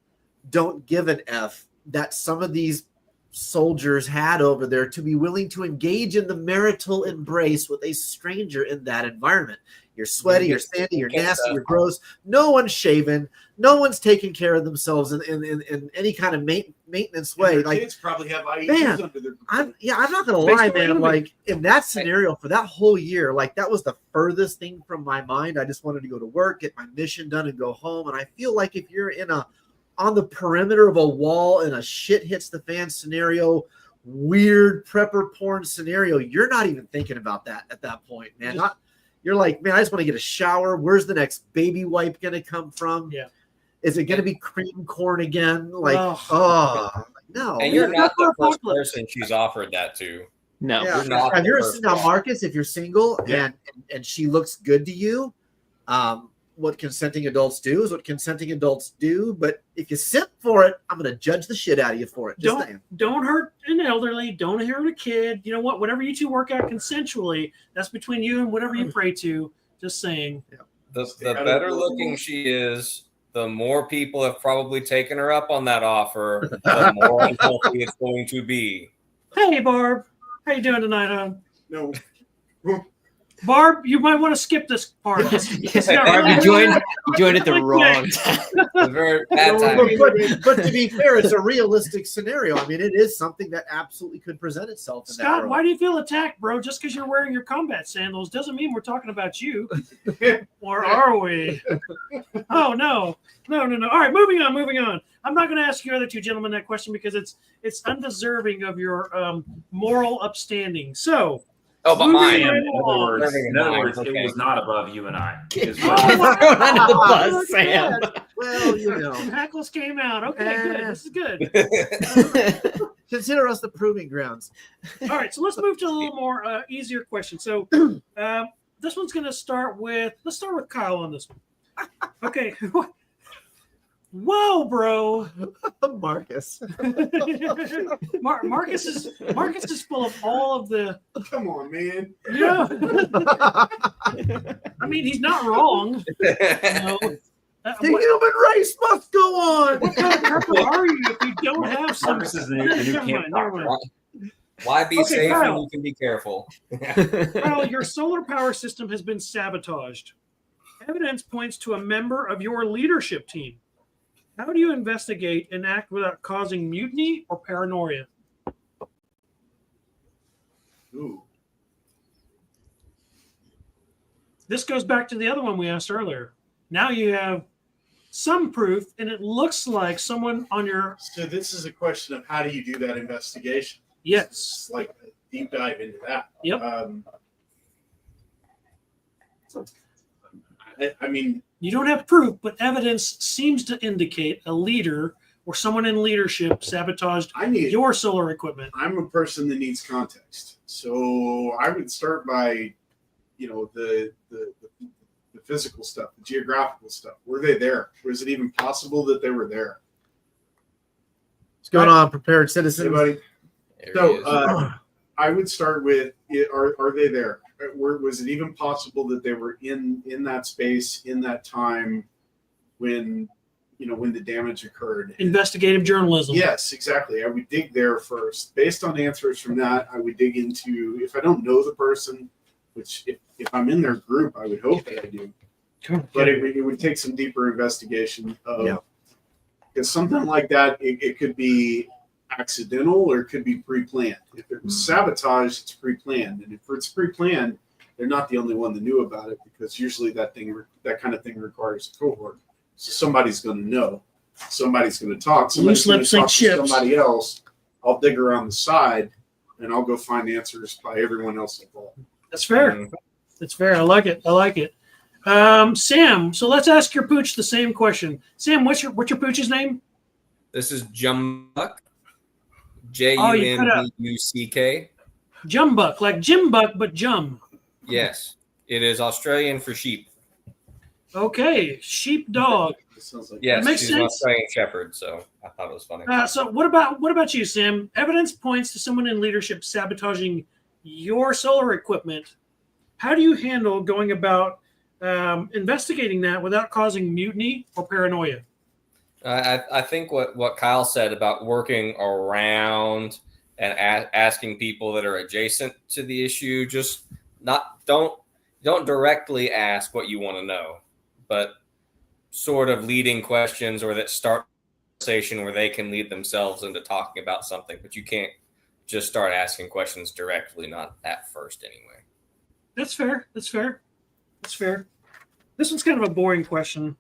don't give an F that some of these soldiers had over there to be willing to engage in the marital embrace with a stranger in that environment. You're sweaty, you're sandy, you're nasty, you're gross. No one's shaven. No one's taking care of themselves in any kind of maintenance way.
Like kids probably have IEDs under their.
I'm not gonna lie, man. Like in that scenario for that whole year, like that was the furthest thing from my mind. I just wanted to go to work, get my mission done, and go home. And I feel like if you're on the perimeter of a wall and a shit hits the fan scenario, weird prepper porn scenario, you're not even thinking about that at that point, man. You're like, man, I just want to get a shower. Where's the next baby wipe going to come from?
Yeah.
Is it going to be cream corn again? Like, no.
And you're not the first person she's offered that to.
No.
Yeah.
You're not
Have
the
you ever
first
seen now,
one.
Marcus, if you're single and she looks good to you, what consenting adults do is what consenting adults do. But if you simp for it, I'm going to judge the shit out of you for it. Just saying.
Don't hurt an elderly. Don't hurt a kid. You know what? Whatever you two work out consensually, that's between you and whatever you pray to. Just saying.
Yeah.
The better looking she is, the more people have probably taken her up on that offer, the more unhealthy it's going to be.
Hey, Barb. How you doing tonight, hon?
No.
Barb, you might want to skip this part.
Barb, you joined at the wrong time.
A very bad time.
But to be fair, it's a realistic scenario. I mean, it is something that absolutely could present itself. In
Scott,
that
why do you feel attacked, bro? Just because you're wearing your combat sandals doesn't mean we're talking about you. Or are we? Oh, no. All right, moving on. I'm not going to ask you other two gentlemen that question because it's undeserving of your moral upstanding. So,
but
moving
mine.
right
In
along.
other words,
Okay.
it was not above you and I. Is
Throw
what-
under the bus, Sam.
Well, you know,
Hackles came out. Okay, good. This is good.
consider us the proving grounds.
All right, so let's move to a little more easier question. So this one's going to start with, let's start with Kyle on this one. Okay. Whoa, bro.
Marcus.
Marcus is full of all of the.
Come on, man.
Yeah. I mean, he's not wrong. You know.
The human race must go on.
What kind of prepper are you if you don't have some?
Marcus is the new
Never
camp
mind, never
doctor.
mind.
Why be
Okay,
safe
Kyle.
when you can be careful?
Kyle, your solar power system has been sabotaged. Evidence points to a member of your leadership team. How do you investigate and act without causing mutiny or paranoia?
Ooh.
This goes back to the other one we asked earlier. Now you have some proof, and it looks like someone on your
So this is a question of how do you do that investigation?
yes.
It's like a deep dive into that.
Yep.
I mean,
You don't have proof, but evidence seems to indicate a leader or someone in leadership sabotaged your solar equipment.
I'm a person that needs context. So I would start by, the physical stuff, the geographical stuff. Were they there? Was it even possible that they were there?
What's going on, prepared citizens?
Anybody?
There
So
he is.
I would start with, are they there? Was it even possible that they were in that space, in that time when the damage occurred?
Investigative journalism.
Yes, exactly. I would dig there first. Based on answers from that, I would dig into, if I don't know the person, which if I'm in their group, I would hope that I do. But it would take some deeper investigation of, because something like that, it could be accidental or it could be pre-planned. If it was sabotage, it's pre-planned. And if it's pre-planned, they're not the only one that knew about it, because usually that kind of thing requires a cohort. So somebody's going to know. Somebody's going to talk. Somebody's going to talk to somebody else. I'll dig around the side, and I'll go find answers by everyone else involved.
That's fair. That's fair. I like it. Sam, so let's ask your pooch the same question. Sam, what's your pooch's name?
This is Jumbuck.
you cut out.
Jumbuck.
Jumbuck, like Jim Buck, but Jum.
Yes, it is Australian for sheep.
Okay, sheepdog.
Sounds like
Yes,
makes
she's an
sense.
Australian shepherd, so I thought it was funny.
So what about you, Sam? Evidence points to someone in leadership sabotaging your solar equipment. How do you handle going about investigating that without causing mutiny or paranoia?
I think what Kyle said about working around and asking people that are adjacent to the issue, just don't directly ask what you want to know, but sort of leading questions or that start a conversation where they can lead themselves into talking about something, but you can't just start asking questions directly, not at first anyway.
That's fair. That's fair. That's fair. This one's kind of a boring question.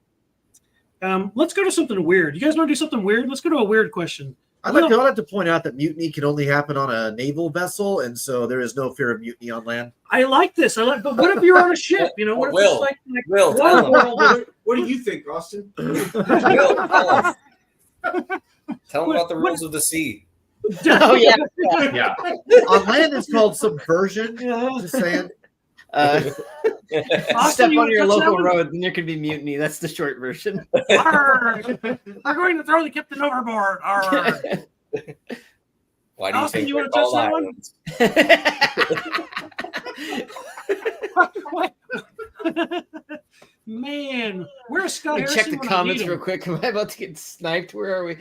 Let's go to something weird. You guys want to do something weird? Let's go to a weird question.
I'd like to point out that mutiny can only happen on a naval vessel, and so there is no fear of mutiny on land.
I like this. But what if you're on a ship? You know, what if
Will,
it's like
Will,
what do you think, Austin?
Will, tell them about the rules of the sea.
Oh yeah.
Yeah.
On land, it's called subversion. Just saying.
Step
you
on your
wanna touch
local
that one?
road, and there could be mutiny. That's the short version.
Arr! I'm going to throw the captain overboard. Arr!
Why do you
Austin,
think
you
they're
wanna touch that
called
one?
islands?
Man, where's Scott
Let me
Harrison?
check the
when I
comments
need him?
real quick. Am I about to get sniped? Where are we?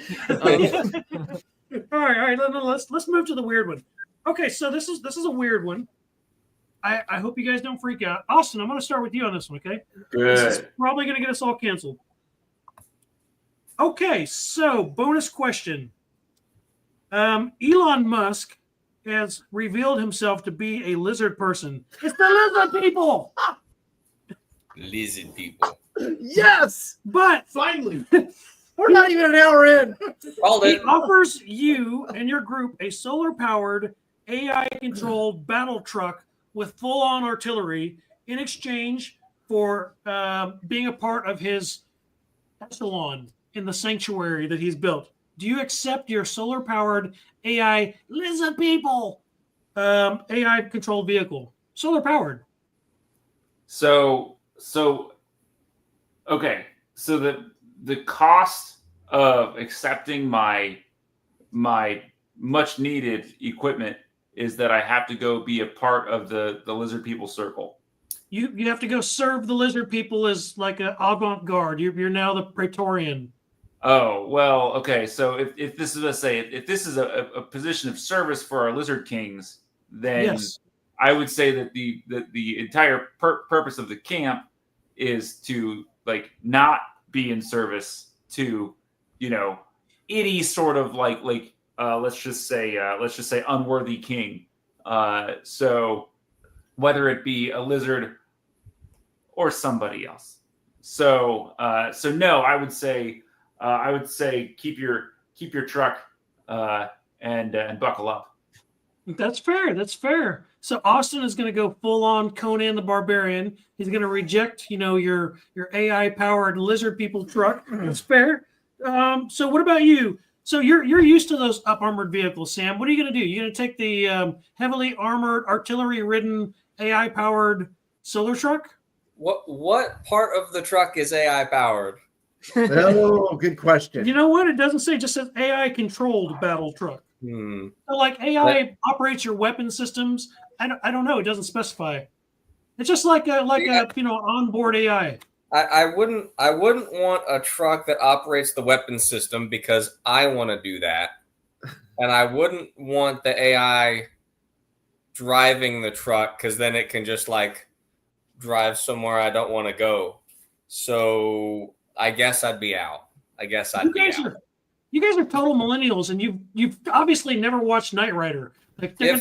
All right. Let's move to the weird one. Okay, so this is a weird one. I hope you guys don't freak out. Austin, I'm going to start with you on this one, okay? This is
Good.
probably going to get us all canceled. Okay, so bonus question. Elon Musk has revealed himself to be a lizard person. It's the lizard people!
Lizard people.
Yes!
But
Finally.
We're not even an hour in.
Called
he
it.
offers you and your group a solar-powered, AI-controlled battle truck with full-on artillery in exchange for being a part of his echelon in the sanctuary that he's built. Do you accept your solar-powered AI lizard people AI-controlled vehicle? Solar-powered.
So okay. So the cost of accepting my much needed equipment is that I have to go be a part of the lizard people circle.
You have to go serve the lizard people as like an avant-garde. You're now the Praetorian.
Oh, well, okay. So if this is, let's say, if this is a position of service for our lizard kings, then
Yes.
I would say that the entire purpose of the camp is to like not be in service to, any sort of like let's just say unworthy king. So whether it be a lizard or somebody else. So no, I would say keep your truck and buckle up.
That's fair. That's fair. So Austin is going to go full on Conan the Barbarian. He's going to reject, your AI powered lizard people truck. That's fair. So what about you? So you're used to those up armored vehicles, Sam. What are you going to do? You're going to take the heavily armored, artillery ridden, AI powered solar truck?
What part of the truck is AI powered?
Oh, good question.
You know what? It doesn't say. It just says AI controlled battle truck. So like AI operates your weapon systems. I don't know. It doesn't specify. It's just like a onboard AI.
I wouldn't want a truck that operates the weapon system because I want to do that, and I wouldn't want the AI driving the truck because then it can just like drive somewhere I don't want to go. So I guess I'd be out.
You guys are total millennials, and you've obviously never watched Knight Rider. Like,
If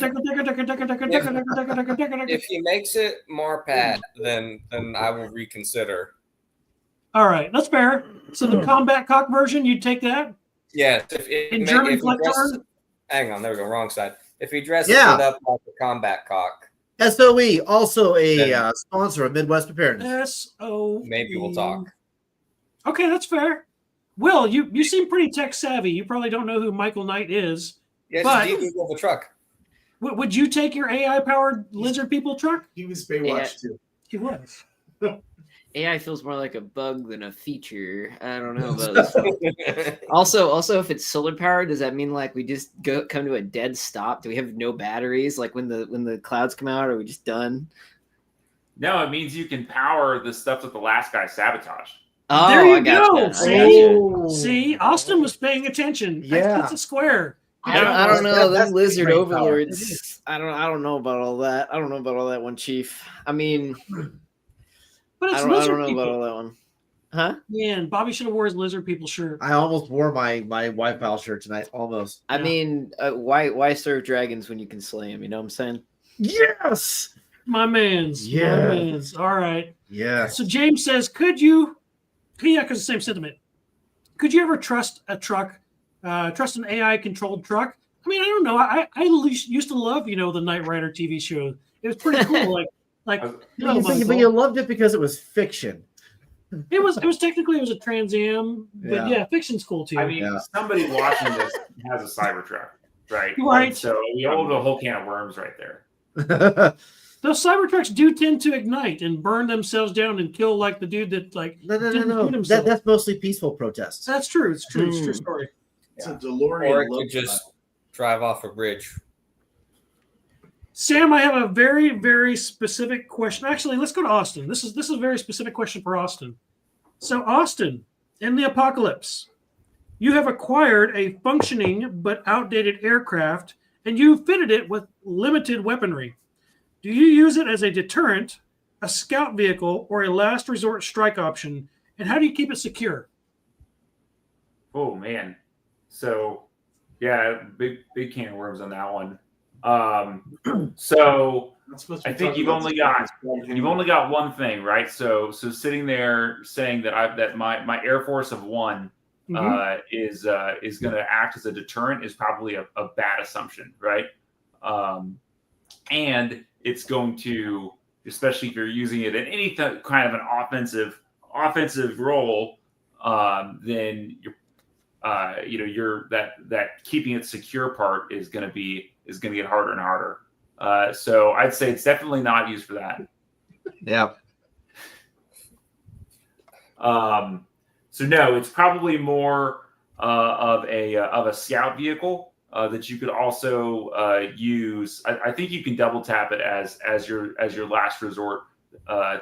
he makes it Marpat, then I will reconsider.
all right, that's fair. So the combat cock version, you'd take that?
Yes. Hang on, there we go. Wrong side. If he dresses it up like a combat cock,
SOE, also a sponsor of Midwest Preparedness.
SOE.
maybe we'll talk.
Okay, that's fair. Will, you seem pretty tech savvy. You probably don't know who Michael Knight is.
Yeah,
but
just Google the truck.
Would you take your AI-powered lizard people truck?
He was Baywatch too.
He was.
AI feels more like a bug than a feature. I don't know about this. Also, if it's solar powered, does that mean like we just come to a dead stop? Do we have no batteries? Like when the clouds come out, are we just done?
No, it means you can power the stuff that the last guy sabotaged.
Oh,
there you
I got
go.
you.
See, Austin was paying attention.
Yeah.
It's a square.
I don't know.
That's
Them lizard
great power.
overlords. I don't know about all that. I don't know about all that one, Chief. I mean,
But it's
I don't
lizard
know
people.
about all that one. Huh?
Man, Bobby should have wore his lizard people shirt.
I almost wore my White Pal shirt tonight. Almost.
I
Yeah.
mean, why serve dragons when you can slay them? You know what I'm saying?
Yes.
My man's.
Yeah.
My man's. All right.
Yes.
So James says, could you, yeah, because the same sentiment. Could you ever trust a truck, trust an AI-controlled truck? I mean, I don't know. I used to love, the Knight Rider TV show. It was pretty cool. Like
But you loved it because it was fiction.
it was technically it was a Trans Am, but yeah, fiction's cool too.
I mean, somebody watching this has a Cybertruck, right?
Right.
And so we opened a whole can of worms right there.
Those Cybertrucks do tend to ignite and burn themselves down and kill like the dude that didn't
No.
shoot himself.
That's mostly peaceful protests.
That's true. It's true. It's a true story.
It's a DeLorean.
Or it
love
could just drive off a bridge.
Sam, I have a very, very specific question. Actually, let's go to Austin. This is a very specific question for Austin. So, Austin, in the apocalypse, you have acquired a functioning but outdated aircraft, and you fitted it with limited weaponry. Do you use it as a deterrent, a scout vehicle, or a last resort strike option? And how do you keep it secure?
Oh man. So yeah, big can of worms on that one. So I think you've only got one thing, right? So sitting there saying that my Air Force of one is going to act as a deterrent is probably a bad assumption, right? And it's going to, especially if you're using it in any kind of an offensive role, then you're that keeping it secure part is going to get harder and harder. So I'd say it's definitely not used for that.
Yeah.
So no, it's probably more of a scout vehicle that you could also use. I think you can double tap it as your last resort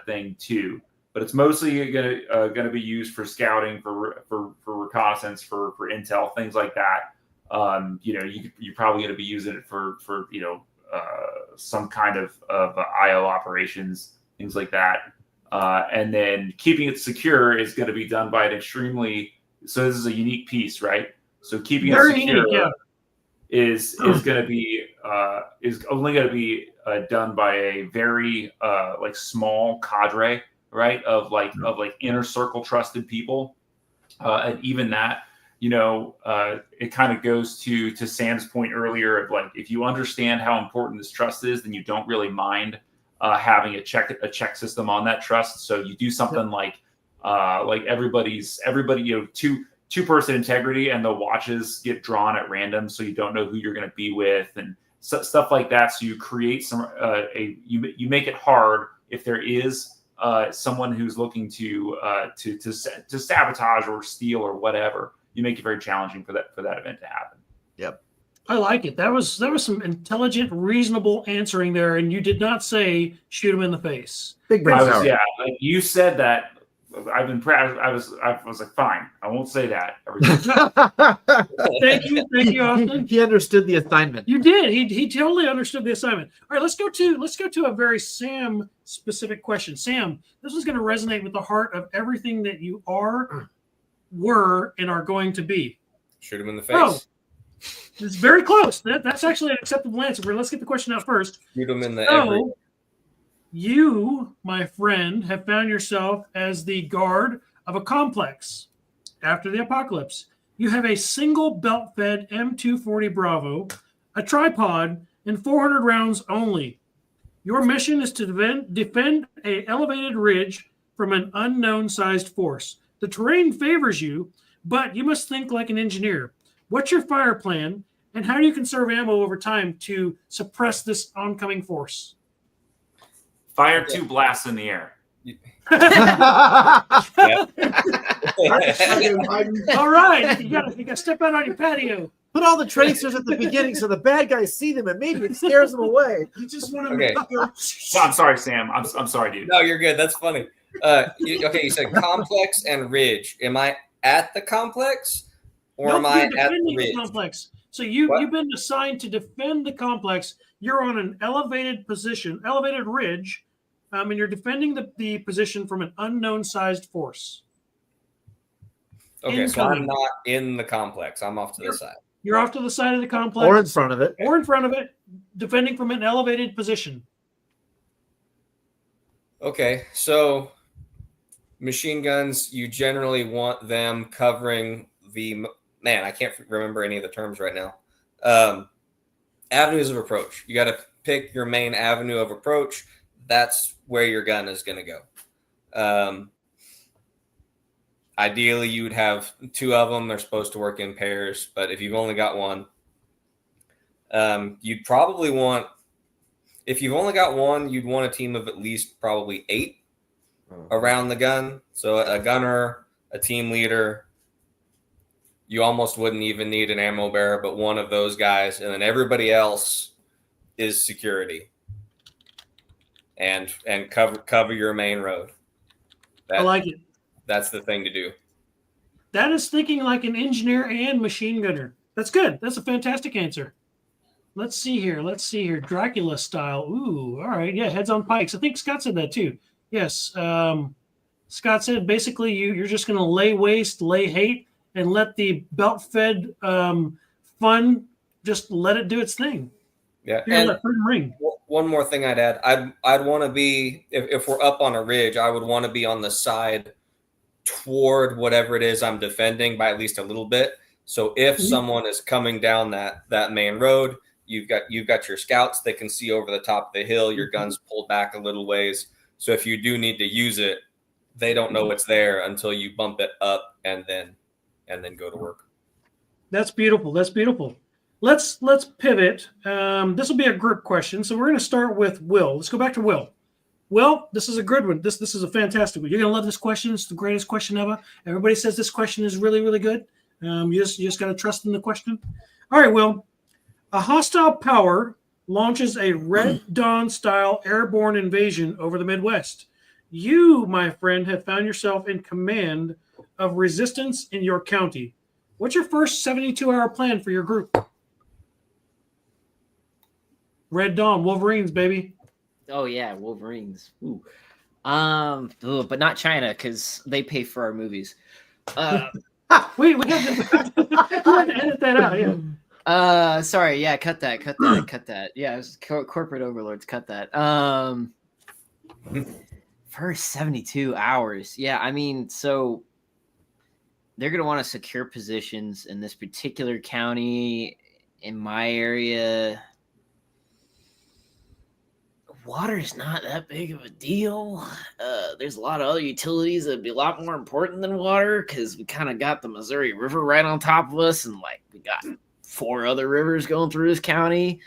thing too. But it's mostly gonna be used for scouting, for reconnaissance, for intel, things like that. You're probably gonna be using it for some kind of IO operations, things like that. And then keeping it secure is going to be done by an extremely. So this is a unique piece, right? So keeping it secure is going to be is only going to be done by a very small cadre, right? Of inner circle trusted people, and even that, it kind of goes to Sam's point earlier of if you understand how important this trust is, then you don't really mind having a check system on that trust. So you do something like everybody, two-person integrity, and the watches get drawn at random, so you don't know who you're going to be with, and stuff like that. So you create you make it hard if there is someone who's looking to sabotage or steal or whatever. You make it very challenging for that event to happen.
Yep.
I like it. That was some intelligent, reasonable answering there, and you did not say shoot him in the face.
Big brain power.
Yeah, you said that. I've been proud. I was like, fine, I won't say that.
Thank you, Austin.
He understood the assignment.
You did. He totally understood the assignment. All right, let's go to a very Sam specific question. Sam, this is going to resonate with the heart of everything that you are, were, and are going to be.
Shoot him in the face.
Oh, it's very close. That's actually an acceptable answer. But let's get the question out first.
Shoot him in the
So, you, my friend, have found yourself as the guard of a complex. After the apocalypse, you have a single belt-fed M240 Bravo, a tripod, and 400 rounds only. Your mission is to defend an elevated ridge from an unknown-sized force. The terrain favors you, but you must think like an engineer. What's your fire plan, And how do you conserve ammo over time to suppress this oncoming force?
Fire 2 blasts in the air.
All right, you got to step out on your patio.
Put all the tracers at the beginning so the bad guys see them and maybe it scares them away.
You just want to
Okay.
No, I'm sorry, Sam. I'm sorry, dude.
No, you're good. That's funny. You said complex and ridge. Am I at the complex or am I at the ridge?
Complex. So you've been assigned to defend the complex. You're on an elevated position, elevated ridge, and you're defending the position from an unknown sized force.
Okay, so I'm not in the complex. I'm off to the side.
You're off to the side of the complex.
Or in front of it.
Or in front of it, defending from an elevated position.
Okay, so machine guns, you generally want them covering the man. I can't remember any of the terms right now. Avenues of approach. You got to pick your main avenue of approach. That's where your gun is going to go. Ideally, you would have 2 of them. They're supposed to work in pairs, but if you've only got one, you'd probably want. If you've only got one, you'd want a team of at least probably 8 around the gun. So a gunner, a team leader. You almost wouldn't even need an ammo bearer, but one of those guys, and then everybody else is security. And cover your main road.
I like it.
That's the thing to do.
That is thinking like an engineer and machine gunner. That's good. That's a fantastic answer. Let's see here. Dracula style. Ooh, all right. Yeah, heads on pikes. I think Scott said that too. Yes. Scott said basically you're just going to lay waste, lay hate, and let the belt-fed fun just let it do its thing.
Yeah.
Feel that freedom ring.
One more thing I'd add. I'd want to be, if we're up on a ridge, I would want to be on the side toward whatever it is I'm defending by at least a little bit. So if someone is coming down that main road, you've got your scouts that can see over the top of the hill, your gun's pulled back a little ways. So if you do need to use it, they don't know it's there until you bump it up and then go to work.
That's beautiful. Let's pivot. This will be a group question. So we're going to start with Will. Let's go back to Will. Will, this is a good one. This is a fantastic one. You're going to love this question. It's the greatest question ever. Everybody says this question is really, really good. You just got to trust in the question. All right, Will. A hostile power launches a Red Dawn-style airborne invasion over the Midwest. You, my friend, have found yourself in command of resistance in your county. What's your first 72-hour plan for your group? Red Dawn, Wolverines, baby.
Oh yeah, Wolverines. Ooh. But not China because they pay for our movies.
Wait, we have to edit that out. Yeah.
Sorry. Yeah, cut that. Yeah, it was corporate overlords. Cut that. First 72 hours. Yeah, I mean, so they're gonna want to secure positions in this particular county. In my area, water's not that big of a deal. There's a lot of other utilities that'd be a lot more important than water because we kind of got the Missouri River right on top of us, and like we got 4 other rivers going through this county.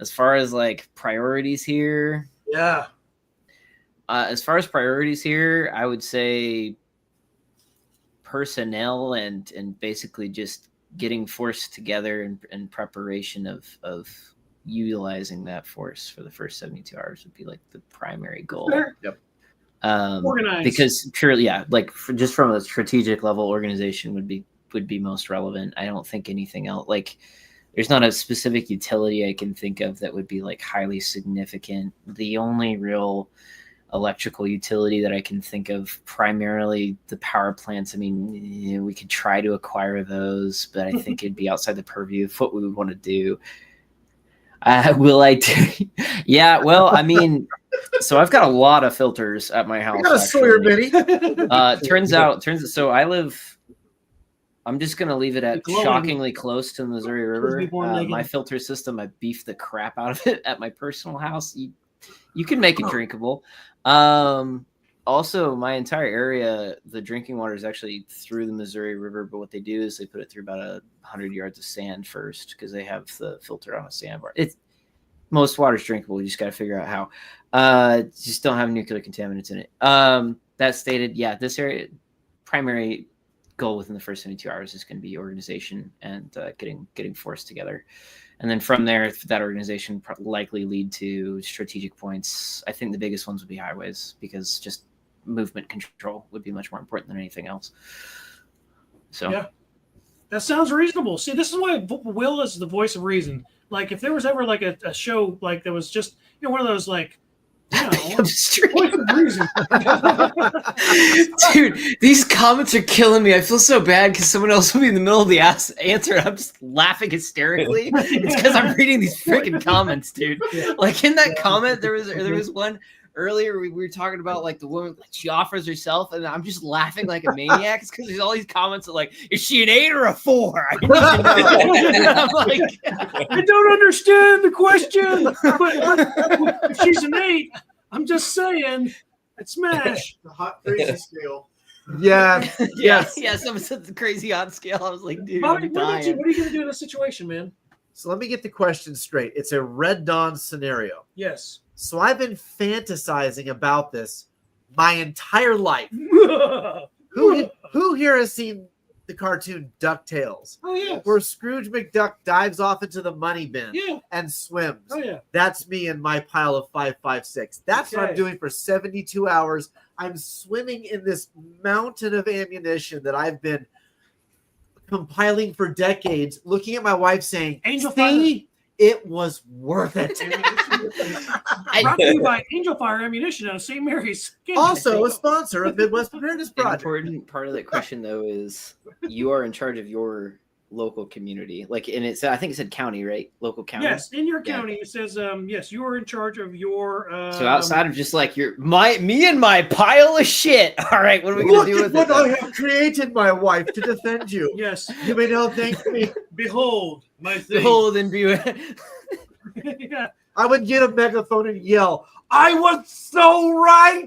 As far as like priorities here,
yeah.
As far as priorities here, I would say personnel and basically just getting force together in preparation of utilizing that force for the first 72 hours would be like the primary goal.
Sure.
Yep.
Organized.
Because purely, yeah, like just from a strategic level, organization would be most relevant. I don't think anything else. Like, there's not a specific utility I can think of that would be like highly significant. The only real electrical utility that I can think of, primarily the power plants. I mean, we could try to acquire those, but I think it'd be outside the purview of what we would want to do. Will I? Yeah. Well, I mean, so I've got a lot of filters at my house.
You got a Sawyer Mini.
Turns out. So I live. I'm just gonna leave it at
Glowing.
shockingly close to the Missouri River.
Naked.
My filter system, I beefed the crap out of it at my personal house. You can make it drinkable. Also, my entire area, the drinking water is actually through the Missouri River, but what they do is they put it through about 100 yards of sand first because they have the filter on a sandbar. Most water's drinkable. You just got to figure out how. Just don't have nuclear contaminants in it. That stated, yeah, this area primary goal within the first 72 hours is going to be organization and getting force together. And then from there, that organization likely lead to strategic points. I think the biggest ones would be highways because just movement control would be much more important than anything else. So
yeah, that sounds reasonable. See, this is why Will is the voice of reason. Like if there was ever like a show like that was just one of those like. Yeah, voice of reason.
Dude, these comments are killing me. I feel so bad because someone else will be in the middle of the answer. And I'm just laughing hysterically. It's because I'm reading these freaking comments, dude. Like in that comment, there was one earlier. We were talking about like the woman, like, she offers herself, and I'm just laughing like a maniac. It's because there's all these comments of like, is she an 8 or a 4? I need to know. I'm like,
I don't understand the question. But if she's an 8, I'm just saying, it's smash.
The hot crazy scale.
Yeah.
Yes. Someone said the crazy odd scale. I was like, dude,
Bobby,
I'm
what are
dying.
you going to do in this situation, man?
So let me get the question straight. It's a Red Dawn scenario.
Yes.
So I've been fantasizing about this my entire life. Who here has seen the cartoon DuckTales?
Oh, yeah.
Where Scrooge McDuck dives off into the money bin and swims.
Oh, yeah.
That's me in my pile of 5.56. That's what I'm doing for 72 hours. I'm swimming in this mountain of ammunition that I've been compiling for decades, looking at my wife saying,
Angel
"See, it was worth it."
Brought to you by Angel Fire Ammunition out of St. Mary's.
Also a sponsor of Midwest Preparedness
An
Project.
important part of that question, though, is you are in charge of your local community. Like, and it's I think it said county, right? Local county.
Yes, in your county, it says yes, you are in charge of your.
So outside of just like me and my pile of shit. All right, what are we gonna do with
what
it?
I have created, my wife, to defend you.
Yes,
you may now thank me.
Behold my thing.
Behold and be.
Yeah.
I would get a megaphone and yell, "I was so right."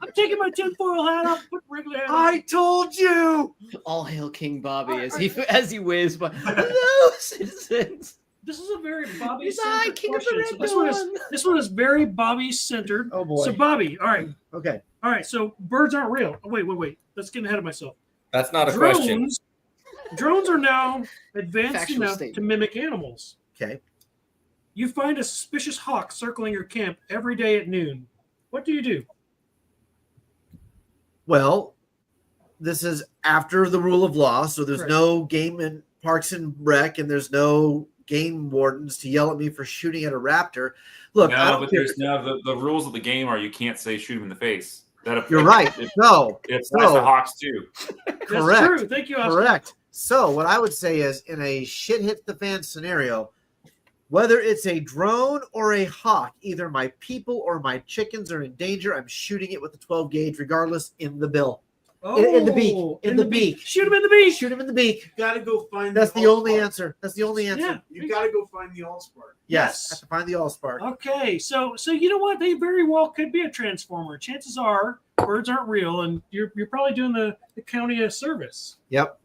I'm taking my tinfoil hat off, put regular hat on.
I told you.
All hail King Bobby as he waves by. Hello, citizens.
This is a very Bobby
He's I,
centered
King of
question.
the
So
Red
this one is very Bobby centered.
Oh boy.
So Bobby, all right.
Okay.
All right. So birds aren't real. Oh, wait. Let's get ahead of myself.
That's not a question.
Drones are now advanced
Factual
enough
statement.
to mimic animals.
Okay.
You find a suspicious hawk circling your camp every day at noon. What do you do?
Well, this is after the rule of law, so there's
Right.
no game in Parks and Rec, and there's no game wardens to yell at me for shooting at a raptor. Look, I
No,
don't
but
care.
there's the rules of the game are you can't say shoot him in the face. That
You're right. No,
It's nice
no.
to Hawks too.
That's
Correct.
true. Thank you, Austin.
Correct. So what I would say is, in a shit hits the fan scenario, whether it's a drone or a hawk, either my people or my chickens are in danger, I'm shooting it with a 12 gauge, regardless, in the bill. In the beak. In the beak.
Shoot him in the beak.
Shoot him in the beak.
You got to go find.
That's the only
Allspark.
answer. That's the only answer.
Yeah.
You got to go find the Allspark.
Yes.
Yes.
Have to find the Allspark.
Okay, so you know what? They very well could be a transformer. Chances are birds aren't real, and you're probably doing the county a service.
Yep.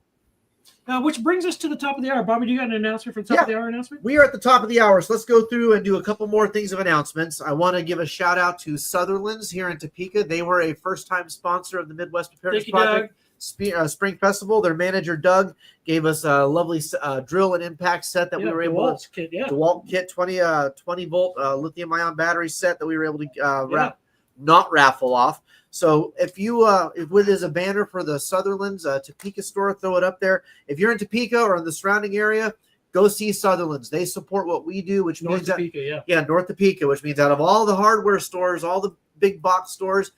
Which brings us to the top of the hour. Bobby, do you got an announcement for the top of the hour announcement?
We are at the top of the hour, so let's go through and do a couple more things of announcements. I want to give a shout out to Sutherland's here in Topeka. They were a first-time sponsor of the Midwest Preparedness
Thank you,
Project Spring Festival. Their manager, Doug, gave us a lovely drill and impact set that we were able to
kit, yeah.
DeWalt kit 20 volt lithium-ion battery set that we were able to not raffle off. So if you if it is a banner for the Sutherland's Topeka store, throw it up there. If you're in Topeka or in the surrounding area, go see Sutherland's. They support what we do, which
North
means
Topeka, yeah.
North Topeka, which means out of all the hardware stores, all the big box stores,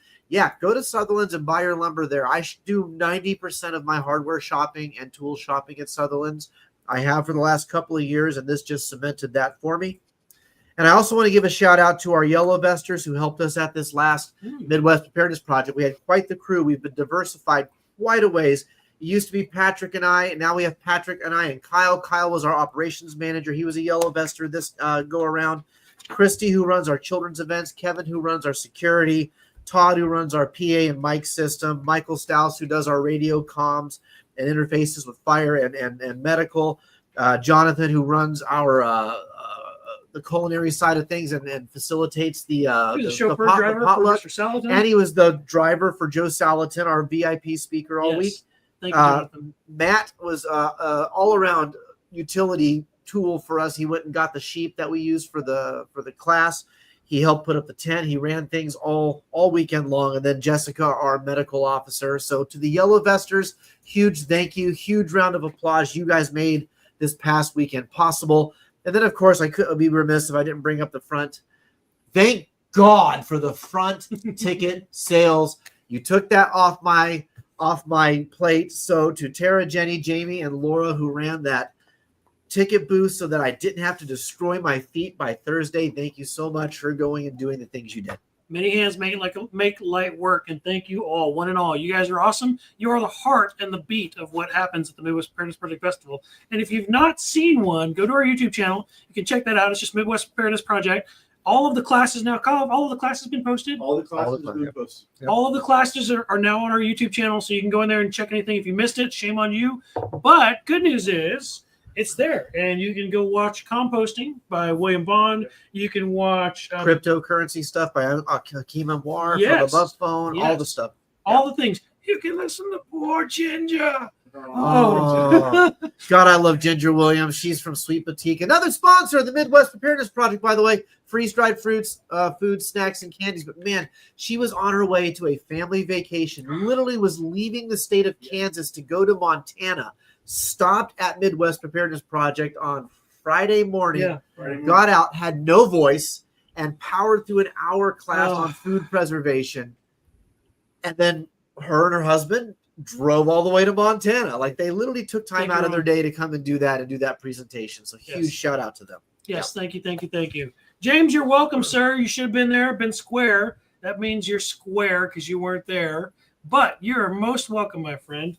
go to Sutherland's and buy your lumber there. I do 90% of my hardware shopping and tool shopping at Sutherland's. I have for the last couple of years, and this just cemented that for me. And I also want to give a shout out to our yellow vesters who helped us at this last Midwest Preparedness Project. We had quite the crew. We've been diversified quite a ways. It used to be Patrick and I, and now we have Patrick and I and Kyle. Kyle was our operations manager. He was a yellow vester this go around. Christy, who runs our children's events, Kevin, who runs our security, Todd, who runs our PA and mic system, Michael Staus, who does our radio comms and interfaces with fire and medical, Jonathan, who runs our the culinary side of things and facilitates the
chauffeur driver for
potluck.
Mr. Salatin.
And he was the driver for Joe Salatin, our VIP speaker all week.
Thank you, Jonathan.
Matt was all around utility tool for us. He went and got the sheep that we used for the class. He helped put up the tent. He ran things all weekend long. And then Jessica, our medical officer. So to the Yellow Vesters, huge thank you, huge round of applause. You guys made this past weekend possible. And then, of course, I couldn't be remiss if I didn't bring up the front. Thank God for the front ticket sales. You took that off my plate. So to Tara, Jenny, Jamie, and Laura, who ran that ticket booth so that I didn't have to destroy my feet by Thursday, thank you so much for going and doing the things you did.
Many hands make light work, and thank you all, one and all. You guys are awesome. You are the heart and the beat of what happens at the Midwest Preparedness Project Festival. And if you've not seen one, go to our YouTube channel. You can check that out. It's just Midwest Preparedness Project. All of the classes now, all of the classes have been posted.
All the classes have been posted.
Yep.
All of the classes are now on our YouTube channel, so you can go in there and check anything. If you missed it, shame on you. But good news is it's there, and you can go watch Composting by William Bond. You can watch
Cryptocurrency stuff by Hakeem Amwar,
Yes.
from Above Phone, all the stuff.
all the things. You can listen to Poor Ginger.
Oh, God, I love Ginger Williams. She's from Sweet Boutique. Another sponsor of the Midwest Preparedness Project, by the way. Freeze-dried fruits, food, snacks, and candies. But, man, she was on her way to a family vacation. Literally was leaving the state of Kansas to go to Montana. Stopped at Midwest Preparedness Project on Friday morning. Got out, had no voice, and powered through an hour class on food preservation. And then her and her husband drove all the way to Montana. Like, they literally took time out of their day to come and do that presentation. So huge shout out to them.
Yes, thank you. James, you're welcome, sir. You should have been there, been square. That means you're square because you weren't there. But you're most welcome, my friend.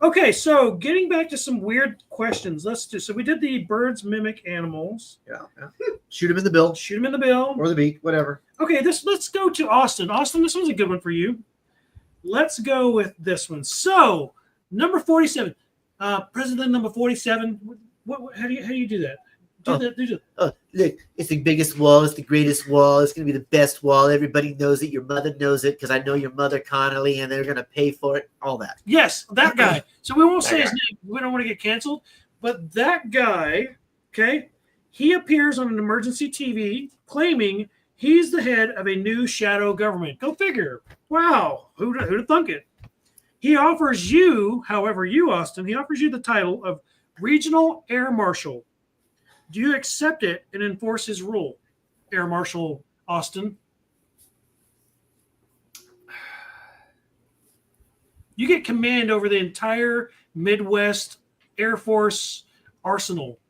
Okay, so getting back to some weird questions. So we did the birds mimic animals.
Yeah. Shoot him in the bill.
Shoot him in the bill.
Or the beak, whatever.
Okay, let's go to Austin. Austin, this one's a good one for you. Let's go with this one. So, number 47. President number 47. How do you do that?
Look, it's the biggest wall. It's the greatest wall. It's going to be the best wall. Everybody knows it. Your mother knows it because I know your mother, Connolly, and they're going to pay for it. All that.
Yes, that guy. So we won't say his name. We don't want to get canceled. But that guy, okay, he appears on an emergency TV claiming he's the head of a new shadow government. Go figure. Wow. Who'd have thunk it? He offers you, Austin, he offers you the title of Regional Air Marshal. Do you accept it and enforce his rule, Air Marshal Austin? You get command over the entire Midwest Air Force arsenal.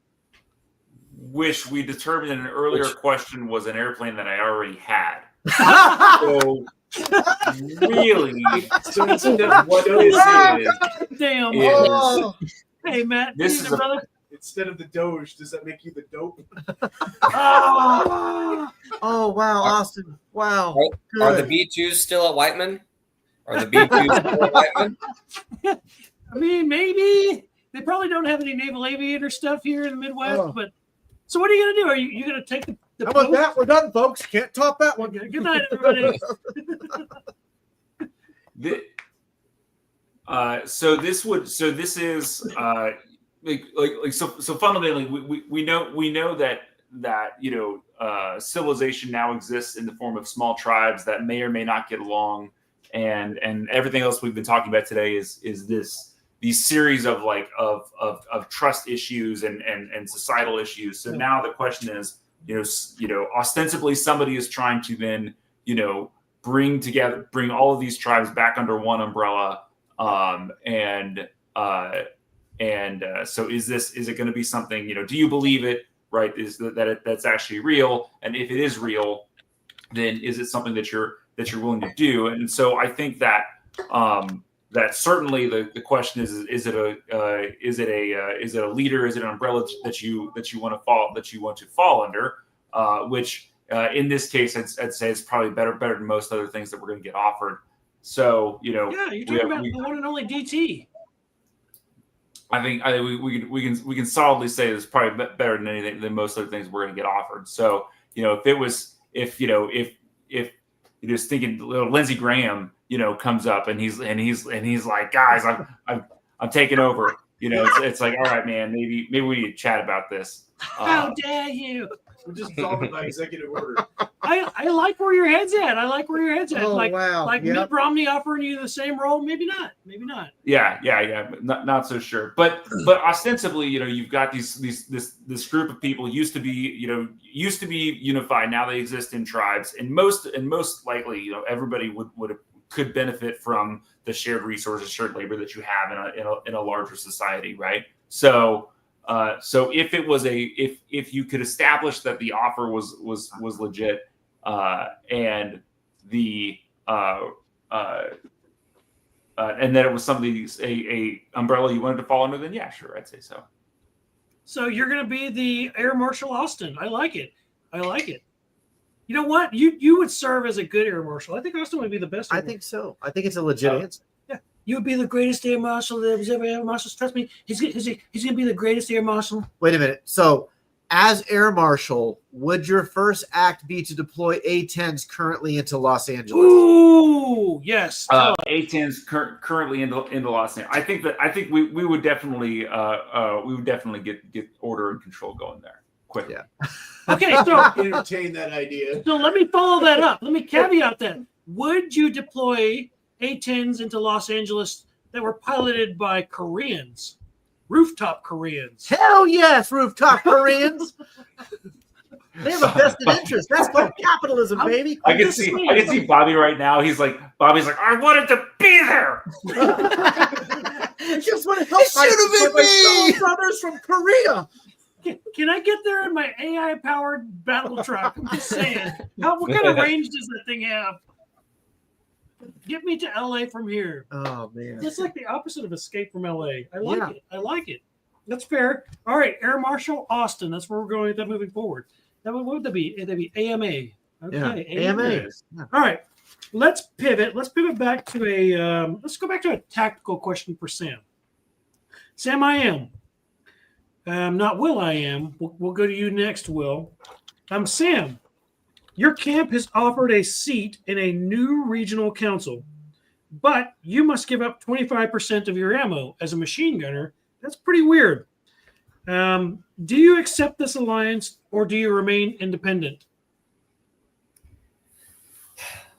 Which we determined in an earlier question was an airplane that I already had. So really,
So what this is?
Damn.
Is,
Hey, Matt.
This is
brother.
Instead of the Doge, does that make you the dope?
Oh, wow, Austin. Wow.
Are the B2s still at Whiteman? Are the B2s still at Whiteman?
I mean, maybe. They probably don't have any naval aviator stuff here in the Midwest. But so what are you going to do? Are you going to take the
How about that? We're done, folks. Can't top that one.
Good night, everybody.
So fundamentally we know that civilization now exists in the form of small tribes that may or may not get along, and everything else we've been talking about today is these series of trust issues and societal issues. So now the question is, ostensibly somebody is trying to then bring all of these tribes back under one umbrella. So is it going to be something, do you believe it, right? Is that's actually real? And if it is real, then is it something that you're willing to do? And so I think that, that certainly the question is it a leader? Is it an umbrella that you want to fall under? Which in this case, I'd say it's probably better than most other things that we're going to get offered. So,
Yeah, you're talking about the one and only DT.
I think we can solidly say it's probably better than anything than most other things we're going to get offered. So, if you're just thinking little Lindsey Graham, comes up and he's like, guys, I'm taking over. It's like, all right, man, maybe we need to chat about this.
How dare you?
We're just solving by executive order.
I like where your head's at.
Oh,
like
wow.
Mitt Romney offering you the same role. Maybe not.
Yeah. Not so sure. But ostensibly, you've got this group of people used to be unified. Now they exist in tribes, and most likely, everybody could benefit from the shared resources, shared labor that you have in a larger society, right? So if it was if you could establish that the offer was legit, and the and that it was something a umbrella you wanted to fall under, then yeah, sure, I'd say so.
So you're going to be the Air Marshal Austin. I like it. You know what? You would serve as a good Air Marshal. I think Austin would be the best.
I think so. I think it's a legit answer.
Yeah, you would be the greatest Air Marshal that was ever Air Marshal. Trust me, he's going to be the greatest Air Marshal.
Wait a minute. So, as Air Marshal, would your first act be to deploy A-10s currently into Los Angeles?
Ooh, yes.
A-10s currently into Los Angeles. I think we would definitely get order and control going there quickly.
Yeah.
Okay, so
Entertain that idea.
So let me follow that up. Let me caveat that. Would you deploy A-10s into Los Angeles that were piloted by Koreans? Rooftop Koreans.
Hell yes, rooftop Koreans. They have a vested interest. That's called capitalism, baby.
I can see Bobby right now. Bobby's like, I wanted to be there.
I just want to help my fellow brothers from Korea.
Can I get there in my AI-powered battle truck? I'm just saying. What kind of range does that thing have? Get me to LA from here.
Oh, man.
That's like the opposite of Escape from LA. I like it. That's fair. All right, Air Marshal Austin. That's where we're going with that moving forward. What would that be? That'd be AMA. Okay,
yeah, AMA.
Yeah. All right. Let's pivot. Let's pivot back to let's go back to a tactical question for Sam. Sam, I am. Not Will, I am. We'll go to you next, Will. Sam, your camp has offered a seat in a new regional council, but you must give up 25% of your ammo as a machine gunner. That's pretty weird. Do you accept this alliance or do you remain independent?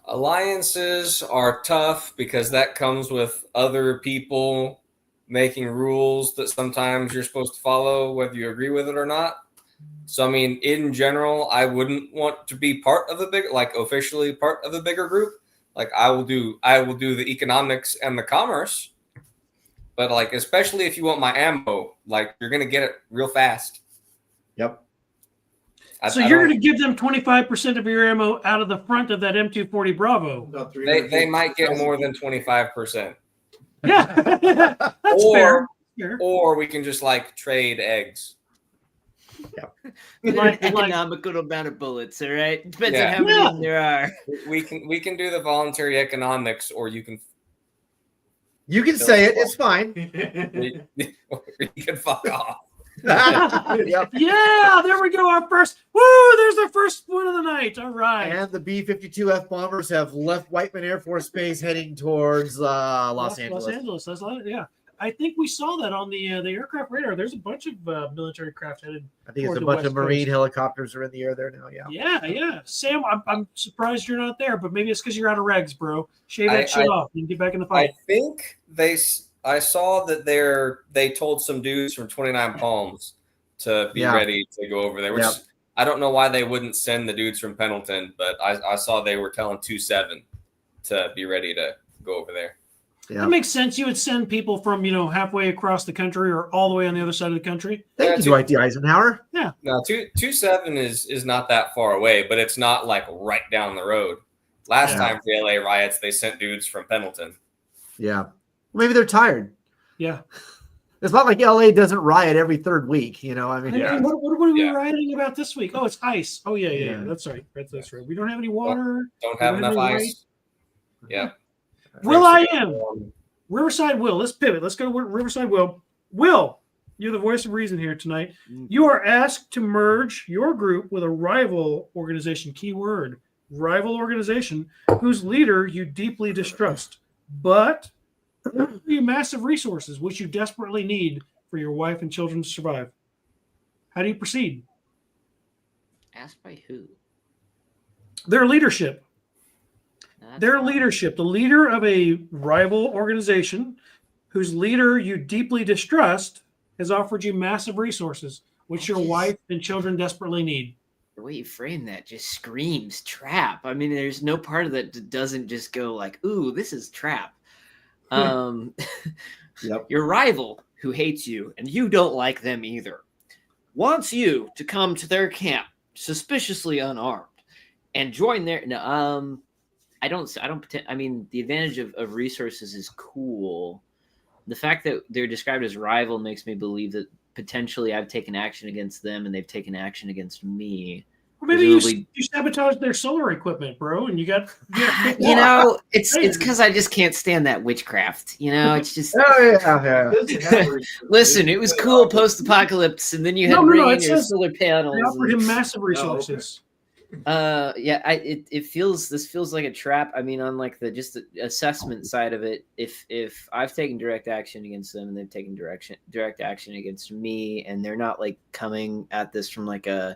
Alliances are tough because that comes with other people making rules that sometimes you're supposed to follow, whether you agree with it or not. So, I mean, in general, I wouldn't want to be part of officially part of the bigger group. Like I will do the economics and the commerce. But especially if you want my ammo, you're going to get it real fast.
Yep.
So you're going to give them 25% of your ammo out of the front of that M240 Bravo.
They might get more than 25%.
Yeah, that's fair.
Or we can just trade eggs.
Yeah. Economical amount of bullets, all right? Depends on how many there are.
We can do the voluntary economics, or you can
say it. It's fine.
You can fuck off.
Yep.
Yeah, there we go. Our first. Woo! There's our first one of the night. All right.
And the B-52F bombers have left Whiteman Air Force Base heading towards Los Angeles.
Los Angeles. That's yeah. I think we saw that on the aircraft radar. There's a bunch of military craft headed.
I think it's a bunch of Marine helicopters are in the air there now. Yeah.
Yeah. Sam, I'm surprised you're not there, but maybe it's because you're out of regs, bro. Shave that shit off and get back in the fight.
I think I saw that they told some dudes from 29 Palms to be ready to go over there, which I don't know why they wouldn't send the dudes from Pendleton, but I saw they were telling 27 to be ready to go over there.
Yeah. That makes sense. You would send people from, halfway across the country or all the way on the other side of the country.
Thank you, Dwight D. Eisenhower.
Yeah.
No, 27 is not that far away, but it's not right down the road. Last time for the LA riots, they sent dudes from Pendleton.
Yeah. Maybe they're tired.
Yeah.
It's not like LA doesn't riot every third week, you know. I mean,
And what are we rioting about this week? Oh, it's ice. Oh yeah. That's right. That's right. We don't have any water.
Don't have enough ice. Yeah.
Will I am Riverside Will. Let's pivot. Let's go to Riverside Will. Will, you're the voice of reason here tonight. You are asked to merge your group with a rival organization. Key word: rival organization whose leader you deeply distrust, but you massive resources which you desperately need for your wife and children to survive. How do you proceed?
Asked by who?
Their leadership.
That's
Leadership. The leader of a rival organization whose leader you deeply distrust has offered you massive resources which your wife and children desperately need.
The way you frame that just screams trap. I mean, there's no part of that that doesn't just go like, ooh, this is trap.
Yep.
Your rival, who hates you and you don't like them either, wants you to come to their camp suspiciously unarmed and join their. No, I don't pretend. I mean, the advantage of resources is cool. The fact that they're described as rival makes me believe that potentially I've taken action against them and they've taken action against me.
Well, maybe you sabotaged their solar equipment, bro, and you got
you know, it's because I just can't stand that witchcraft. You know, it's just Listen, it was cool post-apocalypse, and then you had to bring in your solar panels.
They offered him massive resources.
This feels like a trap. I mean, on like the assessment side of it, if I've taken direct action against them and they've taken direct action against me, and they're not like coming at this from like a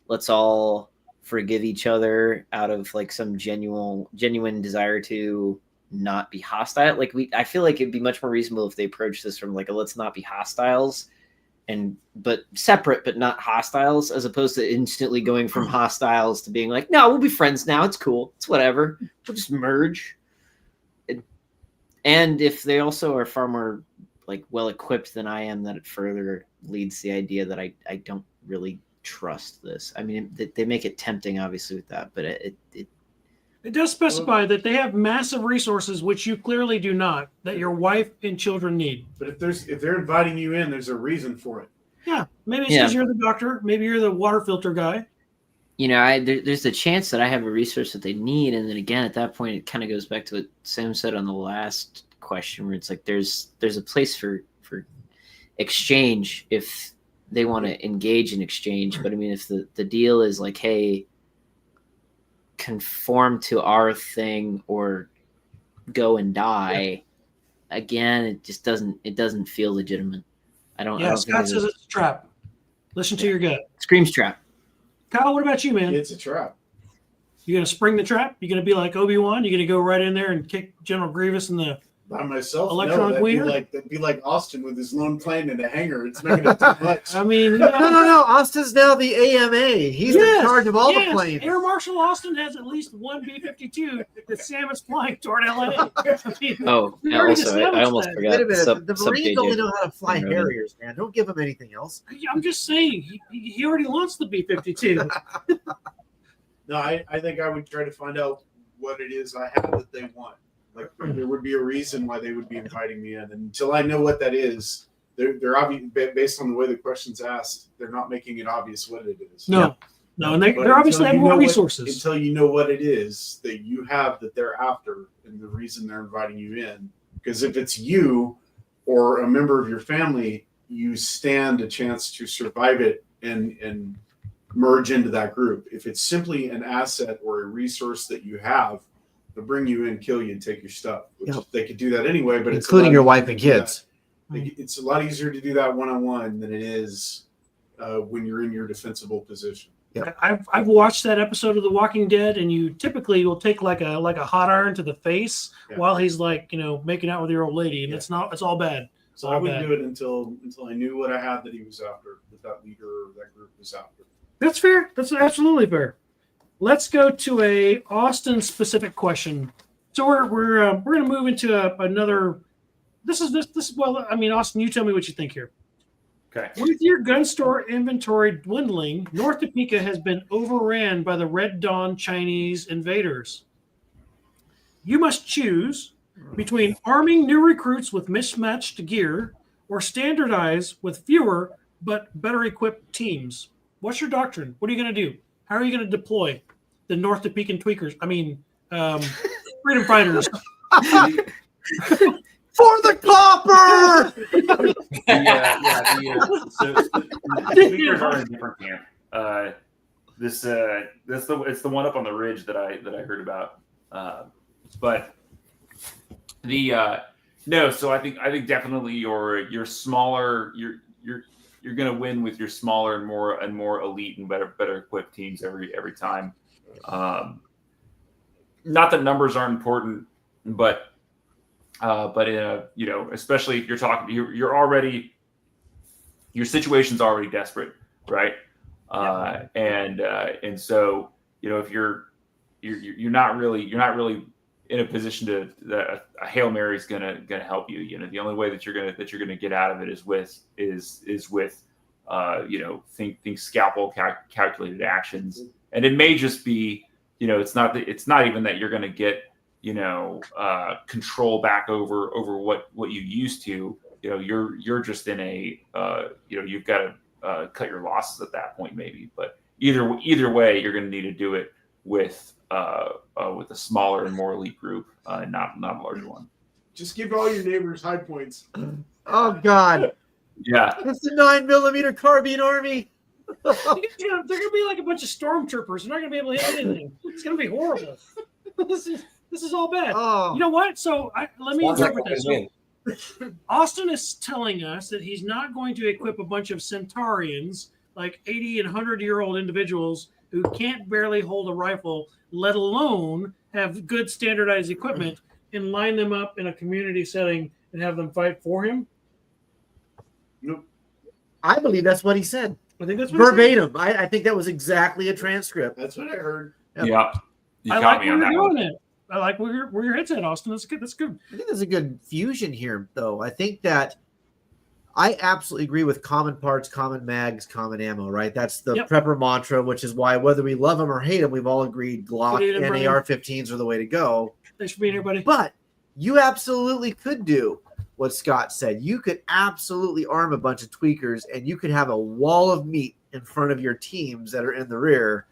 let's all forgive each other out of like some genuine desire to not be hostile. Like I feel like it'd be much more reasonable if they approach this from like a let's not be hostiles, but separate but not hostiles, as opposed to instantly going from hostiles to being like, no, we'll be friends now. It's cool. It's whatever. We'll just merge. And if they also are far more like well equipped than I am, that it further leads to the idea that I don't really trust this. I mean, they make it tempting, obviously, with that, but it
does specify that they have massive resources which you clearly do not, that your wife and children need.
But if they're inviting you in, there's a reason for it.
Yeah, maybe it's because you're the doctor. Maybe you're the water filter guy.
You know, there's the chance that I have a resource that they need, and then again, at that point, it kind of goes back to what Sam said on the last question, where it's like there's a place for exchange if they want to engage in exchange. But I mean, if the deal is like, hey, conform to our thing or go and die, again, it just doesn't feel legitimate. I don't
Scott says it's a trap. Listen to your gut.
Screams trap.
Kyle, what about you, man?
It's a trap.
You gonna spring the trap? You gonna be like Obi-Wan? You gonna go right in there and kick General Grievous in the
by myself?
Electron
no, that'd be like Austin with his lone plane in a hangar. It's making it too much.
I mean,
no. Austin's now the AMA. He's in charge of all the planes.
Air Marshal Austin has at least one B-52 that Sam is flying toward LA. I mean,
I almost forgot.
Wait a minute. The Marines only know how to fly Harriers, man. Don't give them anything else.
I'm just saying, he already launched the B-52.
No, I think I would try to find out what it is I have that they want. Like there would be a reason why they would be inviting me in, and until I know what that is, they're obvious based on the way the question's asked. They're not making it obvious what it is.
No, and they're obviously have more resources.
Until you know what it is that you have that they're after, and the reason they're inviting you in. Because if it's you or a member of your family, you stand a chance to survive it and merge into that group. If it's simply an asset or a resource that you have, they'll bring you in, kill you, and take your stuff. Which they could do that anyway, but
including your wife and kids.
It's a lot easier to do that one-on-one than it is when you're in your defensible position.
Yep. I've watched that episode of The Walking Dead, and you typically will take like a hot iron to the face while he's like making out with your old lady, and it's all bad.
So I wouldn't do it until I knew what I had that he was after, that leader or that group was after.
That's fair. That's absolutely fair. Let's go to a Austin specific question. So we're going to move into another. This is well. I mean, Austin, you tell me what you think here.
Okay.
With your gun store inventory dwindling, North Topeka has been overran by the Red Dawn Chinese invaders. You must choose between arming new recruits with mismatched gear or standardize with fewer but better equipped teams? What's your doctrine? What are you going to do? How are you going to deploy the North Topeka tweakers? I mean, freedom fighters.
For the copper.
So the tweakers are in a different camp. It's the one up on the ridge that I heard about. But no, so I think definitely your smaller you're going to win with your smaller and more elite and better equipped teams every time. Not that numbers aren't important, but especially if you're talking, you're already, your situation's already desperate, right? And so if you're not really in a position to a Hail Mary is gonna help you. The only way that you're gonna get out of it is with think scalpel calculated actions, and it may just be it's not even that you're gonna get control back over what you used to. You're just in a you've got to cut your losses at that point maybe, but either way you're going to need to do it with a smaller and more elite group, not a larger one.
Just give all your neighbors high points.
Oh God.
Yeah,
it's the 9mm carbine army.
They're going to be like a bunch of stormtroopers. They're not going to be able to hit anything. It's going to be horrible. This is all bad.
Oh.
You know what? So let me interpret this. So, Austin is telling us that he's not going to equip a bunch of Centaurians, like 80 and 100-year-old individuals who can't barely hold a rifle, let alone have good standardized equipment, and line them up in a community setting and have them fight for him.
Nope.
I believe that's what he said.
I think that's what
verbatim. I think that was exactly a transcript.
That's what I heard.
Yeah.
I like where you're doing it. I like where your head's at, Austin. That's good. That's good.
I think there's a good fusion here, though. I think that I absolutely agree with common parts, common mags, common ammo, right? That's the prepper mantra, which is why whether we love them or hate them, we've all agreed Glock and AR-15s are the way to go.
Thanks for being here, buddy.
But you absolutely could do what Scott said. You could absolutely arm a bunch of tweakers, and you could have a wall of meat in front of your teams that are in the rear.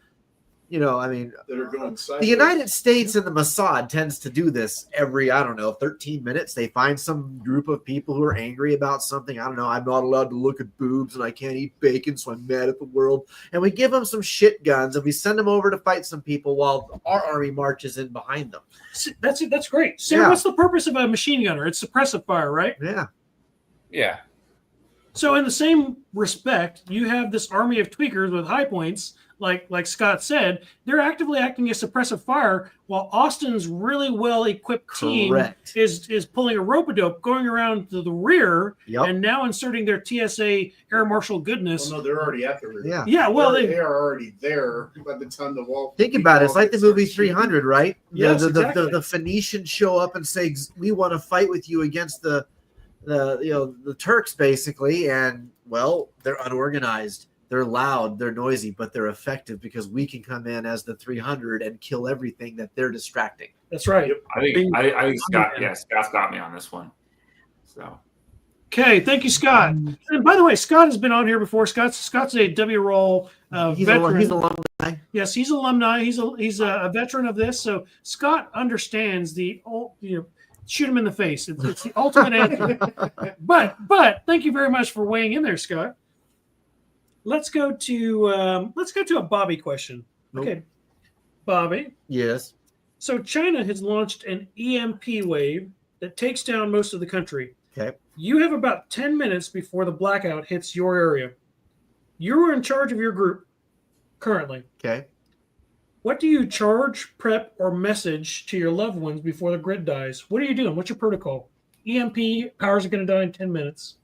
That are going sideways. The United States and the Mossad tends to do this every, 13 minutes. They find some group of people who are angry about something. I'm not allowed to look at boobs and I can't eat bacon, so I'm mad at the world. And we give them some shit guns and we send them over to fight some people while our army marches in behind them.
That's it. That's great. So what's the purpose of a machine gunner? It's suppressive fire, right?
Yeah.
Yeah.
So in the same respect, you have this army of tweakers with high points, like Scott said, they're actively acting as suppressive fire, while Austin's really well-equipped team is pulling a rope-a-dope, going around to the rear, and now inserting their TSA air marshal goodness.
Well, no, they're already at the rear.
Yeah.
Yeah, well,
they are already there by the time the wall.
Think about it. It's like the movie 300, right?
Yes,
exactly. The Phoenicians show up and say, "We want to fight with you against the Turks," basically, and they're unorganized. They're loud, they're noisy, but they're effective because we can come in as the 300 and kill everything that they're distracting.
That's right.
I think Scott's got me on this one. So,
okay, thank you, Scott. And by the way, Scott has been on here before. Scott's a WROL veteran.
He's alumni.
Yes, he's alumni. He's a veteran of this. So Scott understands shoot him in the face. It's the ultimate answer. But thank you very much for weighing in there, Scott. Let's go to a Bobby question.
Nope.
Okay, Bobby.
Yes.
So China has launched an EMP wave that takes down most of the country.
Okay.
You have about 10 minutes before the blackout hits your area. You are in charge of your group currently.
Okay.
What do you charge, prep, or message to your loved ones before the grid dies? What are you doing? What's your protocol? EMP, powers are going to die in 10 minutes.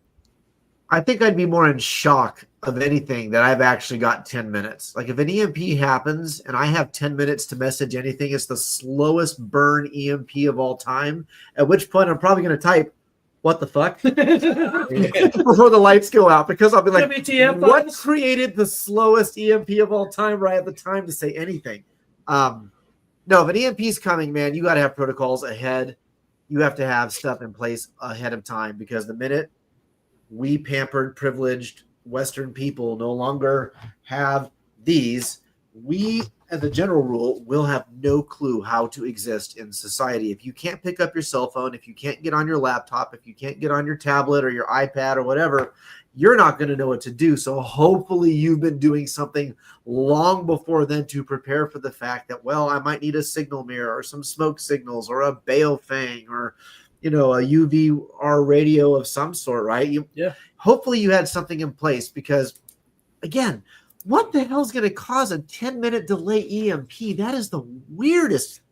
I think I'd be more in shock of anything that I've actually got 10 minutes. Like if an EMP happens and I have 10 minutes to message anything, it's the slowest burn EMP of all time, at which point I'm probably going to type, "What the fuck?" before the lights go out, because I'll be like,
WTF,
what created the slowest EMP of all time right at the time to say anything? No, if an EMP is coming, man, you got to have protocols ahead. You have to have stuff in place ahead of time, because the minute we pampered, privileged Western people no longer have these, we, as a general rule, will have no clue how to exist in society. If you can't pick up your cell phone, if you can't get on your laptop, if you can't get on your tablet or your iPad or whatever, you're not going to know what to do. So hopefully you've been doing something long before then to prepare for the fact that, well, I might need a signal mirror or some smoke signals or a Baofeng or, a UVR radio of some sort, right? Hopefully you had something in place because, again, what the hell is going to cause a 10-minute delay EMP? That is the weirdest.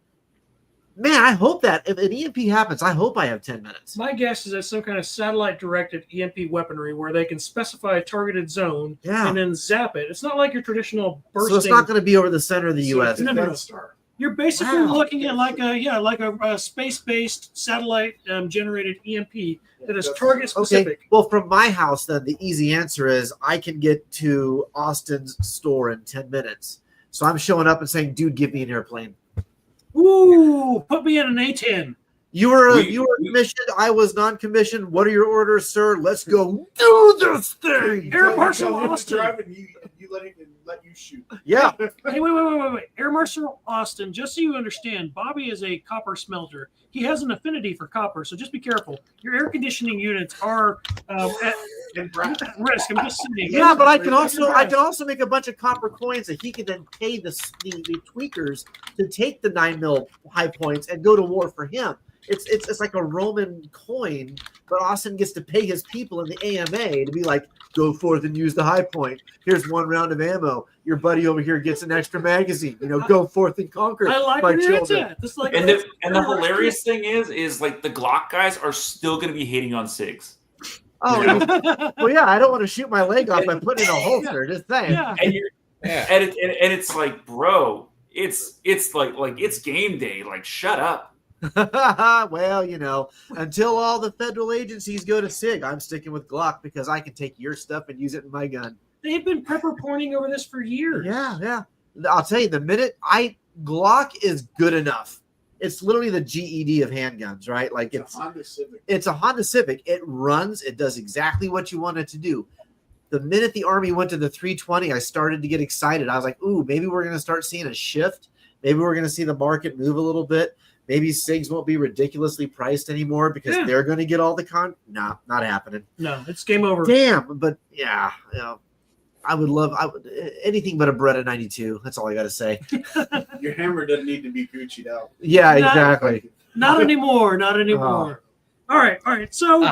Man, I hope that if an EMP happens, I hope I have 10 minutes.
My guess is that some kind of satellite-directed EMP weaponry where they can specify a targeted zone and then zap it. It's not like your traditional bursting.
So it's not going to be over the center of the U.S.
No. You're basically looking at like a space-based satellite generated EMP that is target specific.
Okay. Well, from my house, then the easy answer is I can get to Austin's store in 10 minutes. So I'm showing up and saying, "Dude, give me an airplane."
Ooh, put me in an A-10.
You were commissioned. I was non-commissioned. What are your orders, sir? Let's go do this thing.
Air Marshal Austin.
You let you shoot.
Yeah.
Hey, wait. Air Marshal Austin, just so you understand, Bobby is a copper smelter. He has an affinity for copper, so just be careful. Your air conditioning units are at risk. I'm just saying.
Yeah, but I can also make a bunch of copper coins that he can then pay the tweakers to take the 9mm high points and go to war for him. It's like a Roman coin, but Austin gets to pay his people in the AMA to be like, go forth and use the high point. Here's 1 round of ammo. Your buddy over here gets an extra magazine. Go forth and conquer.
I like
my
children.
And the hilarious thing is like the Glock guys are still going to be hating on SIGs.
Oh, well, yeah. I don't want to shoot my leg off by putting in a holster. Just saying.
Yeah.
And it's like, bro, it's like it's game day. Like, shut up.
Well, until all the federal agencies go to SIG, I'm sticking with Glock because I can take your stuff and use it in my gun.
They've been pepper porning over this for years.
Yeah. I'll tell you, the minute Glock is good enough. It's literally the GED of handguns, right? Like it's a Honda Civic. It's a Honda Civic. It runs. It does exactly what you want it to do. The minute the Army went to the 320, I started to get excited. I was like, ooh, maybe we're going to start seeing a shift. Maybe we're going to see the market move a little bit. Maybe SIGs won't be ridiculously priced anymore because they're going to get all the No, not happening.
No, it's game over.
Damn, but yeah, I would love anything but a Beretta 92. That's all I got to say.
Your hammer doesn't need to be Gucci'd out.
Yeah, exactly.
Not anymore. Not anymore. All right. So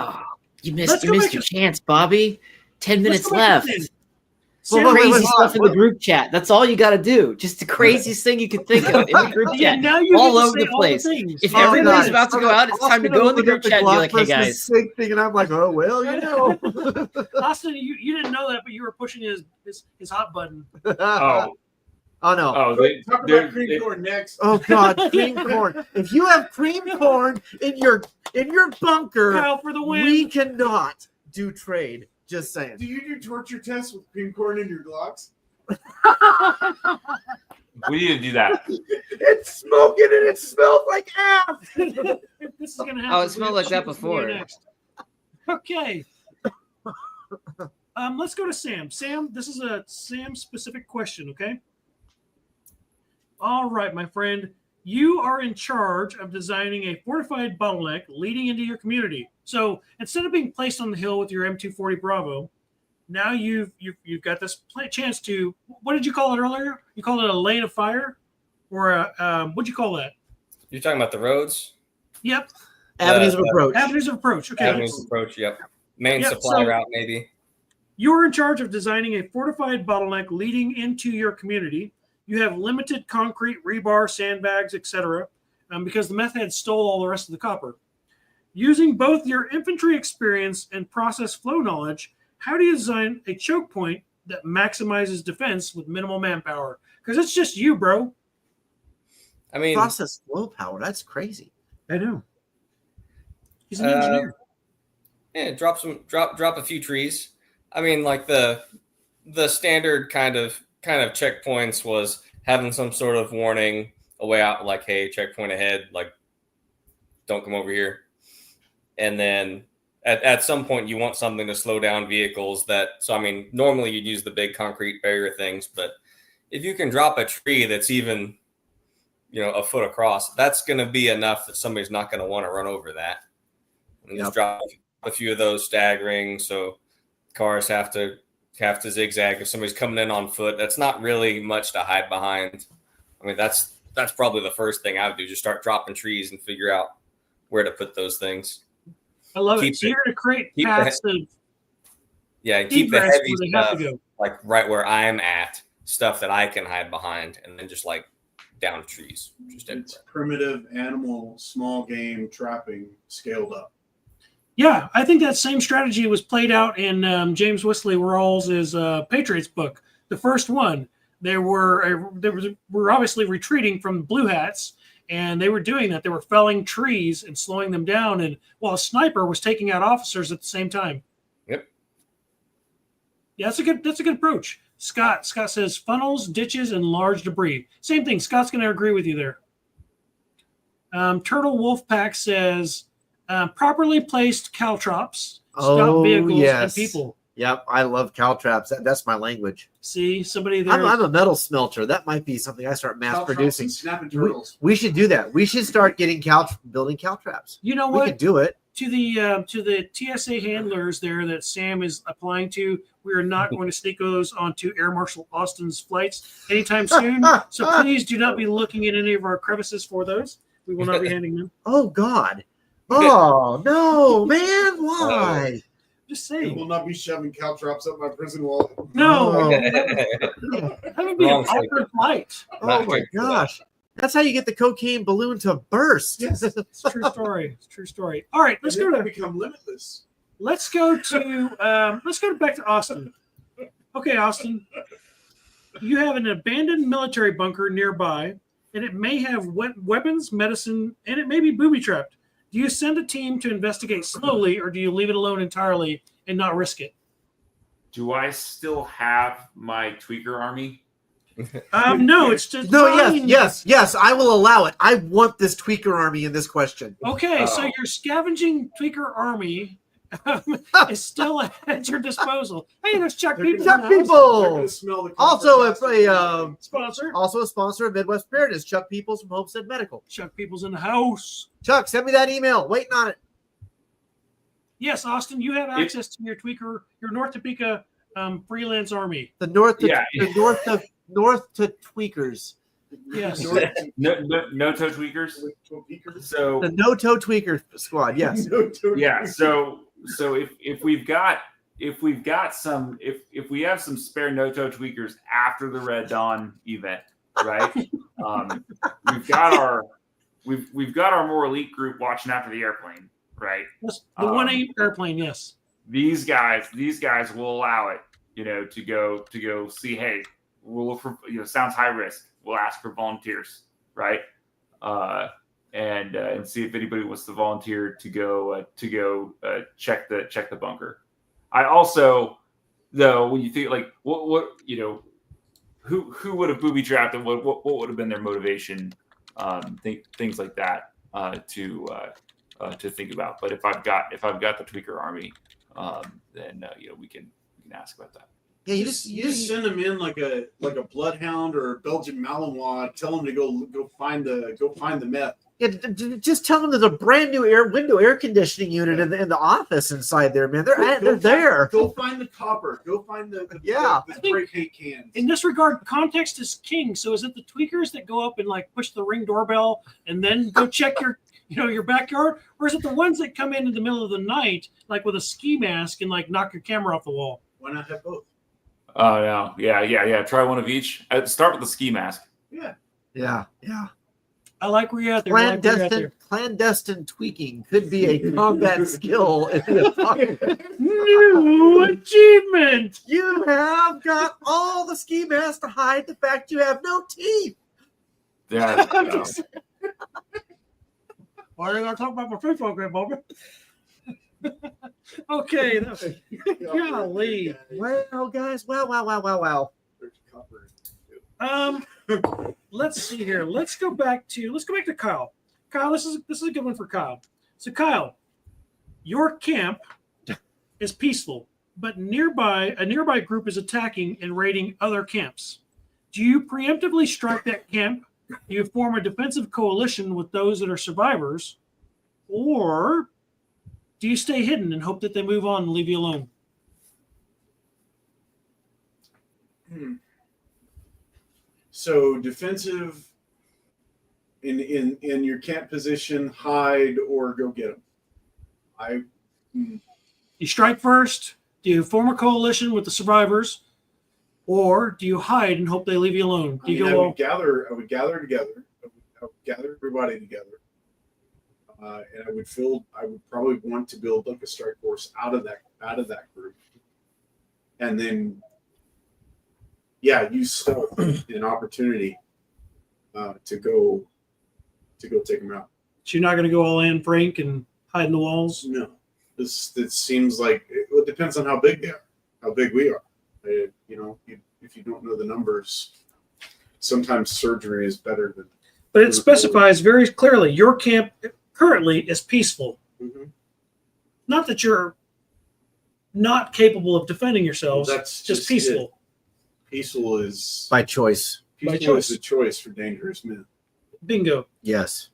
you missed your chance, Bobby. 10 minutes left.
Crazy
stuff in the group chat. That's all you got to do. Just the craziest thing you could think of in the group chat.
Now you
all over the place. If everybody's about to go out, it's time to go in the group chat and be like, "Hey guys."
Thing, and I'm like, "Oh well,
Austin, you didn't know that, but you were pushing his hot button.
Oh no!
Oh, talk about cream corn next.
Oh God, cream corn! If you have cream corn in your bunker,
Kyle, for the win.
We cannot do trade. Just saying.
Do you do torture tests with cream corn in your Glocks?
We need to do that.
It's smoking and it smells like ass.
This is gonna happen.
Oh, it smelled like that before.
Okay. Let's go to Sam. Sam, this is a Sam specific question. Okay. All right, my friend. You are in charge of designing a fortified bottleneck leading into your community. So instead of being placed on the hill with your M240 Bravo, now you've got this chance to, what did you call it earlier? You called it a lane of fire, or what'd you call that?
You're talking about the roads?
Yep.
Avenues of approach.
Avenues of approach. Okay.
Avenues of approach. Yep. Main supply route, maybe.
You're in charge of designing a fortified bottleneck leading into your community. You have limited concrete, rebar, sandbags, etc., because the meth head stole all the rest of the copper. Using both your infantry experience and process flow knowledge, how do you design a choke point that maximizes defense with minimal manpower? Because it's just you, bro.
I mean,
process flow power. That's crazy.
I know. He's an engineer.
Yeah, drop a few trees. I mean, like the standard kind of checkpoints was having some sort of warning, a way out, like, hey, checkpoint ahead, like, don't come over here. And then at some point you want something to slow down vehicles. So I mean, normally you'd use the big concrete barrier things, but if you can drop a tree that's even, a foot across, that's going to be enough that somebody's not going to want to run over that. And just drop a few of those staggering, so cars have to zigzag. If somebody's coming in on foot, that's not really much to hide behind. I mean, that's probably the first thing I would do. Just start dropping trees and figure out where to put those things.
I love it. So you're going to create paths of
and keep the heavy stuff
go.
like right where I'm at, stuff that I can hide behind, and then just like down trees.
It's primitive animal, small game trapping scaled up.
Yeah, I think that same strategy was played out in James Wesley WROL's Patriots book, the first one. They were obviously retreating from blue hats, and they were doing that. They were felling trees and slowing them down, and while a sniper was taking out officers at the same time.
Yep.
Yeah, that's a good approach. Scott says funnels, ditches, and large debris. Same thing. Scott's going to agree with you there. Turtle Wolfpack says properly placed caltrops stop vehicles and people.
Yep, I love caltraps. That's my language.
See, somebody there.
I'm a metal smelter. That might be something I start mass producing.
Snapping turtles.
We should do that. We should start building caltraps.
You know what?
We could do it.
To the TSA handlers there that Sam is applying to, we are not going to sneak those onto Air Marshal Austin's flights anytime soon. So please do not be looking at any of our crevices for those. We will not be handing them.
Oh God! Oh no, man! Why?
Just
I
saying.
will not be shoving caltrops up my prison wall.
No, that would be an awkward flight.
Oh my gosh! That's how you get the cocaine balloon to burst.
Yes,
it's a true story. It's a true story. All right, let's go to
become limitless.
Let's go back to Austin. Okay, Austin, you have an abandoned military bunker nearby, and it may have weapons, medicine, and it may be booby-trapped. Do you send a team to investigate slowly, or do you leave it alone entirely and not risk it?
Do I still have my tweaker army?
No, it's just
yes. I will allow it. I want this tweaker army in this question.
Okay, so your scavenging tweaker army is still at your disposal. Hey, there's Chuck People.
Chuck People. Also, a
sponsor.
Also a sponsor of Midwest Preparedness. Chuck Peoples from Homestead Medical.
Chuck Peoples in the house.
Chuck, send me that email. Waiting on it.
Yes, Austin, you have access to your tweaker, your North Topeka freelance army.
The north to tweakers.
Yes.
No toe tweakers. So
the no toe tweaker squad. Yes.
Yeah. So if we have some spare no toe tweakers after the Red Dawn event, right? We've got our more elite group watching after the airplane, right?
Yes, the 1A airplane. Yes.
These guys will allow it, to go see. Hey, we'll look for, sounds high risk. We'll ask for volunteers, right? And see if anybody wants to volunteer to go check the bunker. I also, though, when you think like what who would have booby trapped and what would have been their motivation, things like that to think about. But if I've got the tweaker army, then we can ask about that.
Yeah, you
just send them in like a bloodhound or a Belgian Malinois. Tell them to go find the meth.
Yeah, just tell them there's a brand new window air conditioning unit in the office inside there, man. They're there.
Go find the copper. Go find the spray paint cans.
In this regard, context is king. So is it the tweakers that go up and like push the Ring doorbell and then go check your backyard, or is it the ones that come in the middle of the night like with a ski mask and like knock your camera off the wall?
Why not have both?
Oh no, yeah. Try one of each. Start with the ski mask.
Yeah.
I like where you're at there.
Clandestine tweaking could be a combat skill.
New achievement.
You have got all the ski masks to hide the fact you have no teeth.
Yeah.
Why are you going to talk about my food program, Bobby? Okay. Golly.
Well, guys. Wow.
Let's see here. Let's go back to Kyle. Kyle, this is a good one for Kyle. So Kyle, Your camp is peaceful, but a nearby group is attacking and raiding other camps. Do you preemptively strike that camp? Do you form a defensive coalition with those that are survivors? Or do you stay hidden and hope that they move on and leave you alone?
So defensive in your camp position, hide or go get them.
You strike first. Do you form a coalition with the survivors, or do you hide and hope they leave you alone? Do you
I would gather together. I would gather everybody together, and I would probably want to build like a strike force out of that group, and then use stealth an opportunity to go take them out.
So you're not going to go all in, Frank, and hide in the walls?
No. It seems like it depends on how big they are, how big we are. If you don't know the numbers, sometimes surgery is better than.
But it specifies very clearly your camp currently is peaceful.
Mm-hmm.
Not that you're not capable of defending yourselves.
That's
just peaceful.
It. Peaceful is
By choice.
Peaceful is a choice for dangerous men.
Bingo.
Yes.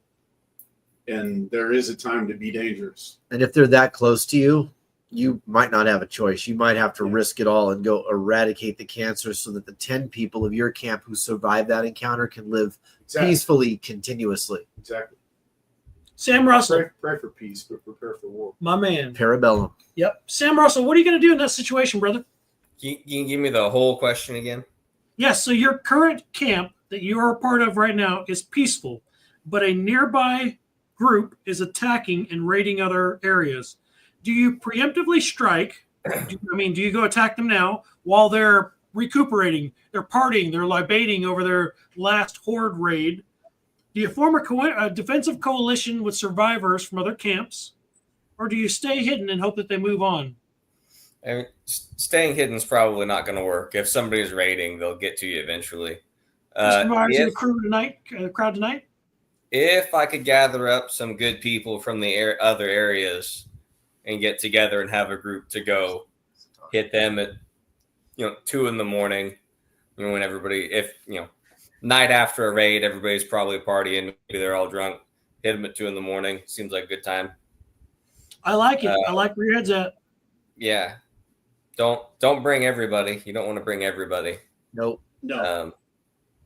And there is a time to be dangerous.
And if they're that close to you, you might not have a choice. You might have to risk it all and go eradicate the cancer so that the 10 people of your camp who survive that encounter can live peacefully, continuously.
Exactly.
Sam Russell.
Pray for peace, but prepare for war.
My man.
Parabellum.
Yep. Sam Russell, what are you going to do in that situation, brother?
Can you give me the whole question again?
Yes. So your current camp that you are a part of right now is peaceful, but a nearby group is attacking and raiding other areas. Do you preemptively strike? Do you go attack them now while they're recuperating, they're partying, they're libating over their last horde raid? Do you form a defensive coalition with survivors from other camps, or do you stay hidden and hope that they move on?
I mean, staying hidden is probably not going to work. If somebody's raiding, they'll get to you eventually.
Survivors in the crowd tonight?
If I could gather up some good people from the other areas and get together and have a group to go hit them at 2 a.m, when everybody, night after a raid, everybody's probably partying, maybe they're all drunk, hit them at 2 a.m. Seems like a good time.
I like it. I like where your head's at.
Yeah. Don't bring everybody. You don't want to bring everybody.
Nope.
No.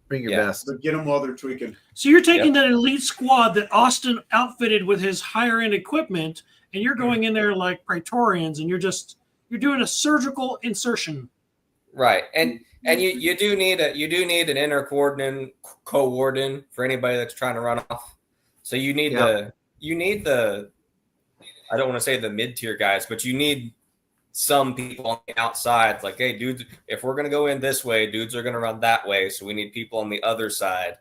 Bring your best.
But get them while they're tweaking.
So you're taking that elite squad that Austin outfitted with his higher end equipment, and you're going in there like Praetorians, and you're doing a surgical insertion.
Right. And you do need an inner co-warden for anybody that's trying to run off. So you need the I don't want to say the mid-tier guys, but you need some people on the outside, like, hey, dudes, if we're going to go in this way, dudes are going to run that way. So we need people on the other side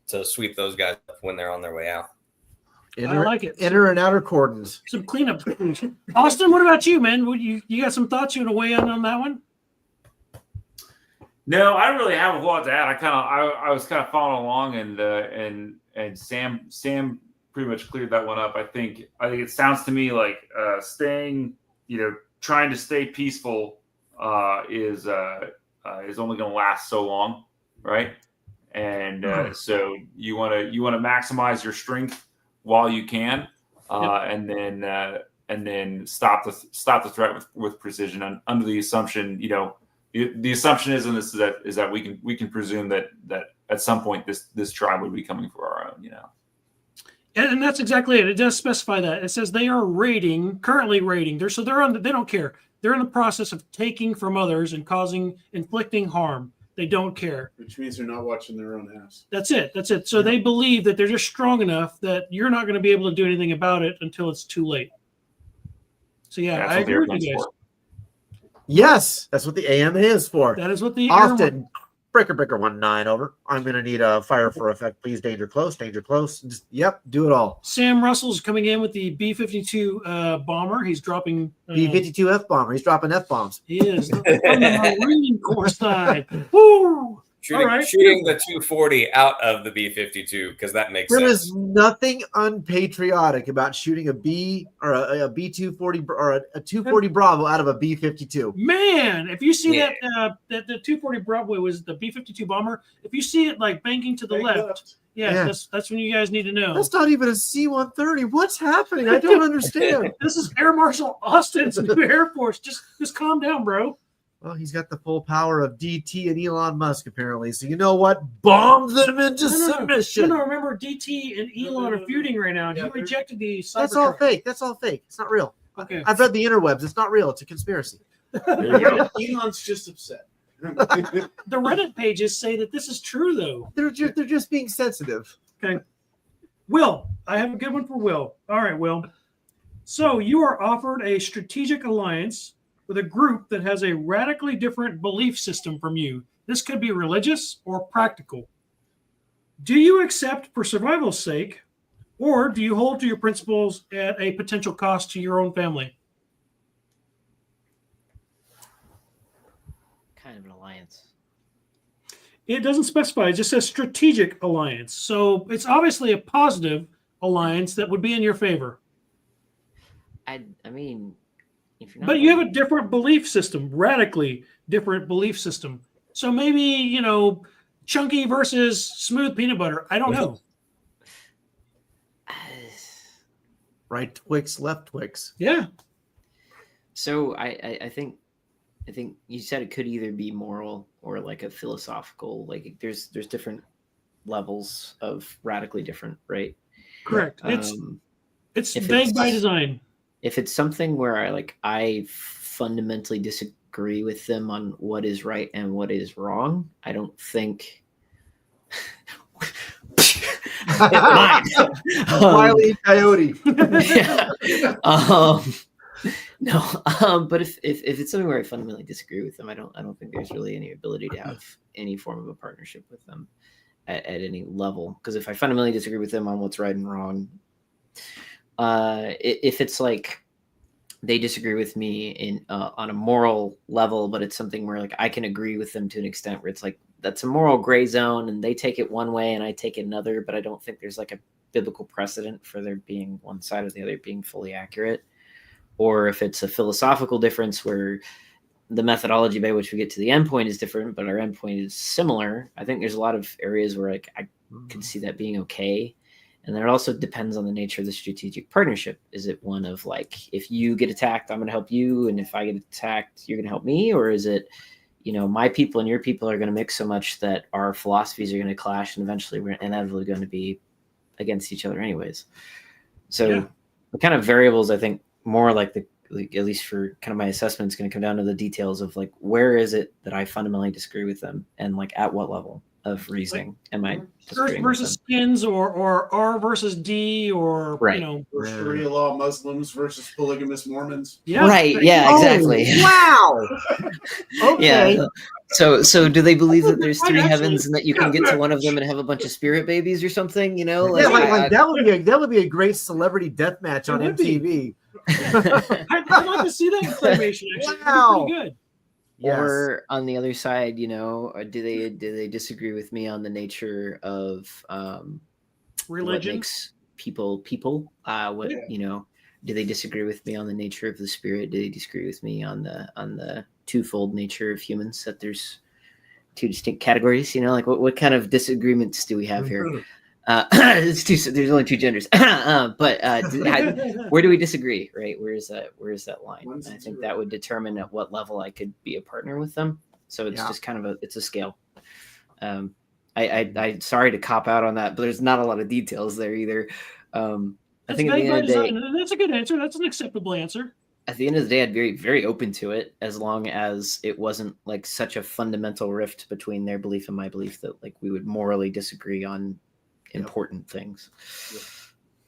to sweep those guys up when they're on their way out.
I like it.
Inner and outer cordons.
Some cleanup. Austin, what about you, man? You got some thoughts you want to weigh in on that one?
No, I don't really have a whole lot to add. I was kind of following along, and Sam pretty much cleared that one up. I think it sounds to me like staying, trying to stay peaceful is only going to last so long, right? And so you want to maximize your strength while you can, and then stop the threat with precision. Under the assumption, the assumption is that we can presume that at some point this tribe would be coming for our own,
And that's exactly it. It does specify that. It says they are currently raiding. They don't care. They're in the process of taking from others and inflicting harm. They don't care.
Which means they're not watching their own ass.
That's it. So they believe that they're just strong enough that you're not going to be able to do anything about it until it's too late. So I agree with you guys.
Yes, that's what the AM is for.
That is what the
Austin. Breaker 19 over. I'm going to need a fire for effect, please. Danger close. Just, do it all.
Sam Russell's coming in with the B-52 bomber. He's dropping
B-52 F bomber. He's dropping F bombs.
He is on the Marine Corps side. Woo!
Shooting the 240 out of the B-52 because that makes
There
sense.
is nothing unpatriotic about shooting a B or a B-240 or a 240 Bravo out of a B-52.
Man, if you see that the 240 Bravo was the B-52 bomber, if you see it like banking to the left. Yes, that's when you guys need to know.
That's not even a C-130. What's happening? I don't understand.
This is Air Marshal Austin's new Air Force. Just calm down, bro.
Well, he's got the full power of DT and Elon Musk, apparently. So you know what? Bomb them into submission.
No, remember, DT and Elon are feuding right now, and he rejected the Cybertruck.
That's all fake. That's all fake. It's not real.
Okay.
I've read the interwebs. It's not real. It's a conspiracy.
Elon's just upset.
The Reddit pages say that this is true, though.
They're just being sensitive.
Okay. Will, I have a good one for Will. All right, Will. So you are offered a strategic alliance with a group that has a radically different belief system from you. This could be religious or practical. Do you accept for survival's sake, or do you hold to your principles at a potential cost to your own family?
Kind of an alliance.
It doesn't specify. It just says strategic alliance. So it's obviously a positive alliance that would be in your favor.
I mean, if you're not,
but you have a different belief system, radically different belief system. So maybe, chunky versus smooth peanut butter. I don't know.
Right Twix, left Twix.
Yeah.
So I think you said it could either be moral or like a philosophical. Like there's different levels of radically different, right?
Correct. It's vague by design.
If it's something where I fundamentally disagree with them on what is right and what is wrong, I don't think.
Wile E. Coyote.
No, but if it's something where I fundamentally disagree with them, I don't think there's really any ability to have any form of a partnership with them at any level. Because if I fundamentally disagree with them on what's right and wrong, if it's like they disagree with me in on a moral level, but it's something where I can agree with them to an extent where it's like that's a moral gray zone, and they take it one way and I take it another, but I don't think there's a biblical precedent for there being one side or the other being fully accurate. Or if it's a philosophical difference where the methodology by which we get to the endpoint is different, but our endpoint is similar, I think there's a lot of areas where I could see that being okay. And then it also depends on the nature of the strategic partnership. Is it one of if you get attacked, I'm going to help you, and if I get attacked, you're going to help me? Or is it, my people and your people are going to mix so much that our philosophies are going to clash, and eventually we're inevitably going to be against each other anyways? So the kind of variables, I think, more at least for kind of my assessment, is going to come down to the details of where is it that I fundamentally disagree with them, and at what level of reasoning am I
Earth versus skins, or R versus D, or
right.
Or Sharia law Muslims versus polygamous Mormons.
Yeah.
Right. Yeah. Exactly.
Wow. Okay.
Yeah. So do they believe that there's three heavens and that you can get to one of them and have a bunch of spirit babies or something?
That would be a great celebrity death match on MTV.
I'd like to see that information. Actually,
wow.
Pretty good.
Yes.
Or on the other side, or do they disagree with me on the nature of
religion?
What makes people? Do they disagree with me on the nature of the spirit? Do they disagree with me on the twofold nature of humans? That there's two distinct categories. What kind of disagreements do we have here? There's only two genders, but where do we disagree? Right? Where is that line? And I think that would determine at what level I could be a partner with them. So it's just kind of it's a scale. I sorry to cop out on that, but there's not a lot of details there either. I think at the end of the day,
that's a good answer. That's an acceptable answer.
At the end of the day, I'd be very, very open to it as long as it wasn't such a fundamental rift between their belief and my belief that we would morally disagree on important things.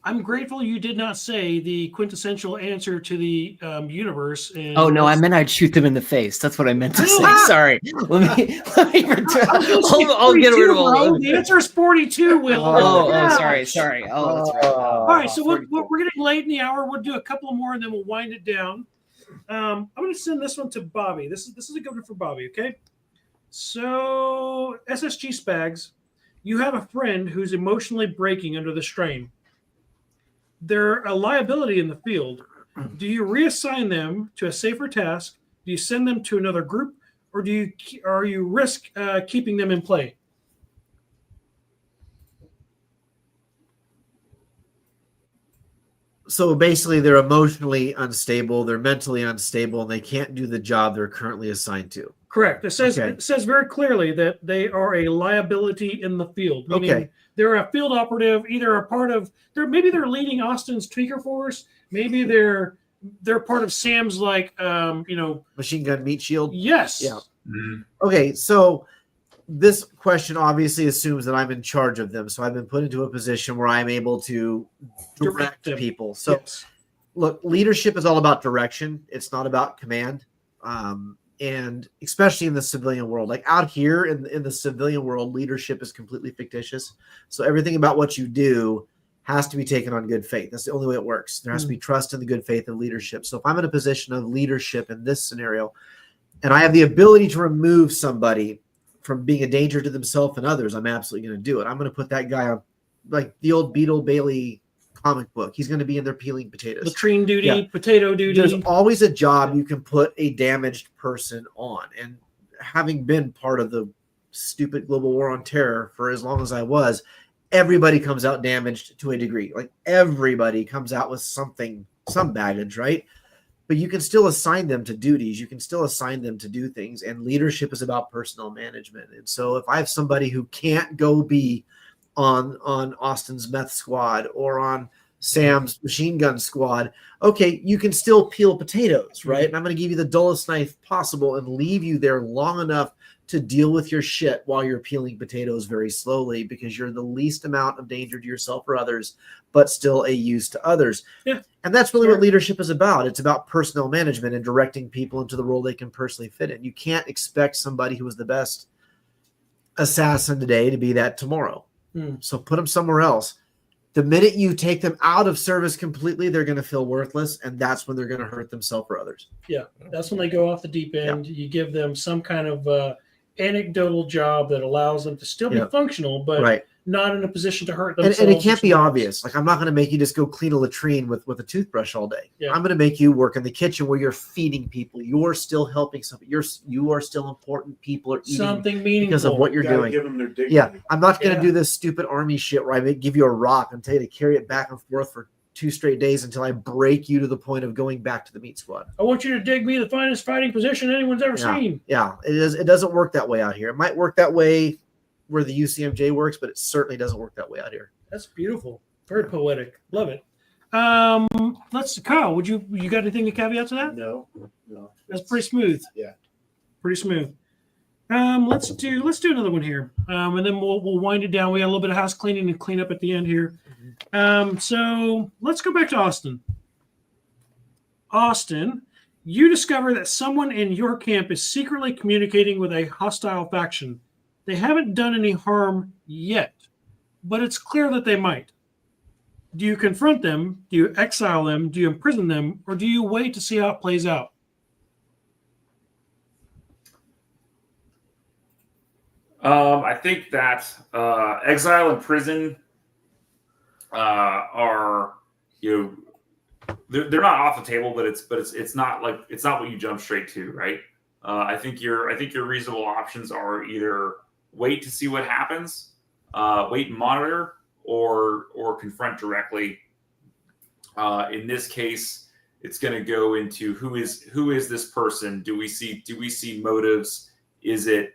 I'm grateful you did not say the quintessential answer to the universe.
Oh no, I meant I'd shoot them in the face. That's what I meant to say. Sorry. Let me I'll get rid of all.
The answer is 42, Will.
Sorry. Oh, that's right.
All right, so we're getting late in the hour. We'll do a couple more and then we'll wind it down. I'm going to send this one to Bobby. This is a good one for Bobby, okay? So, SSG Spags, you have a friend who's emotionally breaking under the strain. They're a liability in the field. Do you reassign them to a safer task? Do you send them to another group, or do you risk keeping them in play?
So basically, they're emotionally unstable, they're mentally unstable, and they can't do the job they're currently assigned to.
Correct. It says very clearly that they are a liability in the field. Meaning they're a field operative, either a part of maybe they're leading Austin's tweaker force, maybe they're part of Sam's
machine gun meat shield.
Yes.
Yeah. Mm-hmm. Okay, so this question obviously assumes that I'm in charge of them. So I've been put into a position where I'm able to direct people. So look, leadership is all about direction. It's not about command. And especially in the civilian world, like out here in the civilian world, leadership is completely fictitious. So everything about what you do has to be taken on good faith. That's the only way it works. There has to be trust in the good faith of leadership. So if I'm in a position of leadership in this scenario, and I have the ability to remove somebody from being a danger to themselves and others, I'm absolutely going to do it. I'm going to put that guy on, like the old Beetle Bailey comic book. He's going to be in there peeling potatoes.
Latrine duty, potato duty.
There's always a job you can put a damaged person on. And having been part of the stupid global war on terror for as long as I was, everybody comes out damaged to a degree. Like everybody comes out with some baggage, right? But you can still assign them to duties. You can still assign them to do things. And leadership is about personnel management. And so if I have somebody who can't go be on Austin's meth squad or on Sam's machine gun squad, okay, you can still peel potatoes, right? And I'm going to give you the dullest knife possible and leave you there long enough to deal with your shit while you're peeling potatoes very slowly, because you're the least amount of danger to yourself or others, but still a use to others.
Yeah.
And that's really what leadership is about. It's about personnel management and directing people into the role they can personally fit in. You can't expect somebody who was the best assassin today to be that tomorrow. So put them somewhere else. The minute you take them out of service completely, they're going to feel worthless, and that's when they're going to hurt themselves or others.
Yeah, that's when they go off the deep end. You give them some kind of anecdotal job that allows them to still be functional, but not in a position to hurt themselves.
And it can't be obvious. Like, I'm not going to make you just go clean a latrine with a toothbrush all day. I'm going to make you work in the kitchen where you're feeding people. You're still helping somebody. You are still important. People are eating
something meaningful
because of what you're doing.
Give them their dignity.
Yeah, I'm not going to do this stupid army shit where I give you a rock and tell you to carry it back and forth for 2 straight days until I break you to the point of going back to the meat squad.
I want you to dig me the finest fighting position anyone's ever seen.
Yeah, it doesn't work that way out here. It might work that way where the UCMJ works, but it certainly doesn't work that way out here.
That's beautiful. Very poetic. Love it. Kyle, you got anything to caveat to that?
No.
That's pretty smooth.
Yeah.
Pretty smooth. Let's do another one here. And then we'll wind it down. We got a little bit of house cleaning and clean up at the end here. So let's go back to Austin. Austin, you discover that someone in your camp is secretly communicating with a hostile faction. They haven't done any harm yet, but it's clear that they might. Do you confront them? Do you exile them? Do you imprison them? Or do you wait to see how it plays out?
I think that exile and prison are, they're not off the table, but it's not what you jump straight to, right? I think your reasonable options are either wait to see what happens, wait and monitor, or confront directly. In this case, it's going to go into who is this person? Do we see motives? Is it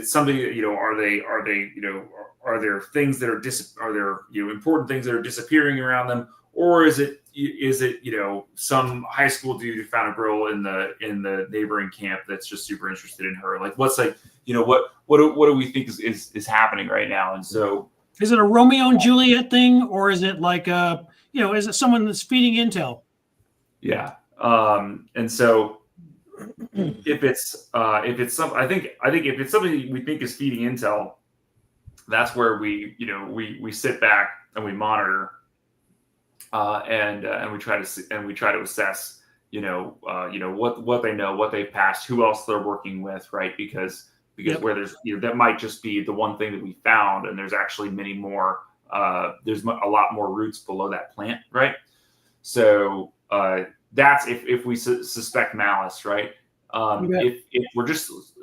something that, are there things that are important things that are disappearing around them, or is it some high school dude who found a girl in the neighboring camp that's just super interested in her? Like, what's what do we think is happening right now? And so,
is it a Romeo and Juliet thing, or is it like is it someone that's feeding intel?
Yeah. And so if it's something, I think if it's something we think is feeding intel, that's where we sit back and we monitor, and we try to assess, what they know, what they've passed, who else they're working with, right? Because because where there's that might just be the one thing that we found, and there's actually many more. There's a lot more roots below that plant, right? So that's if we suspect malice, right? If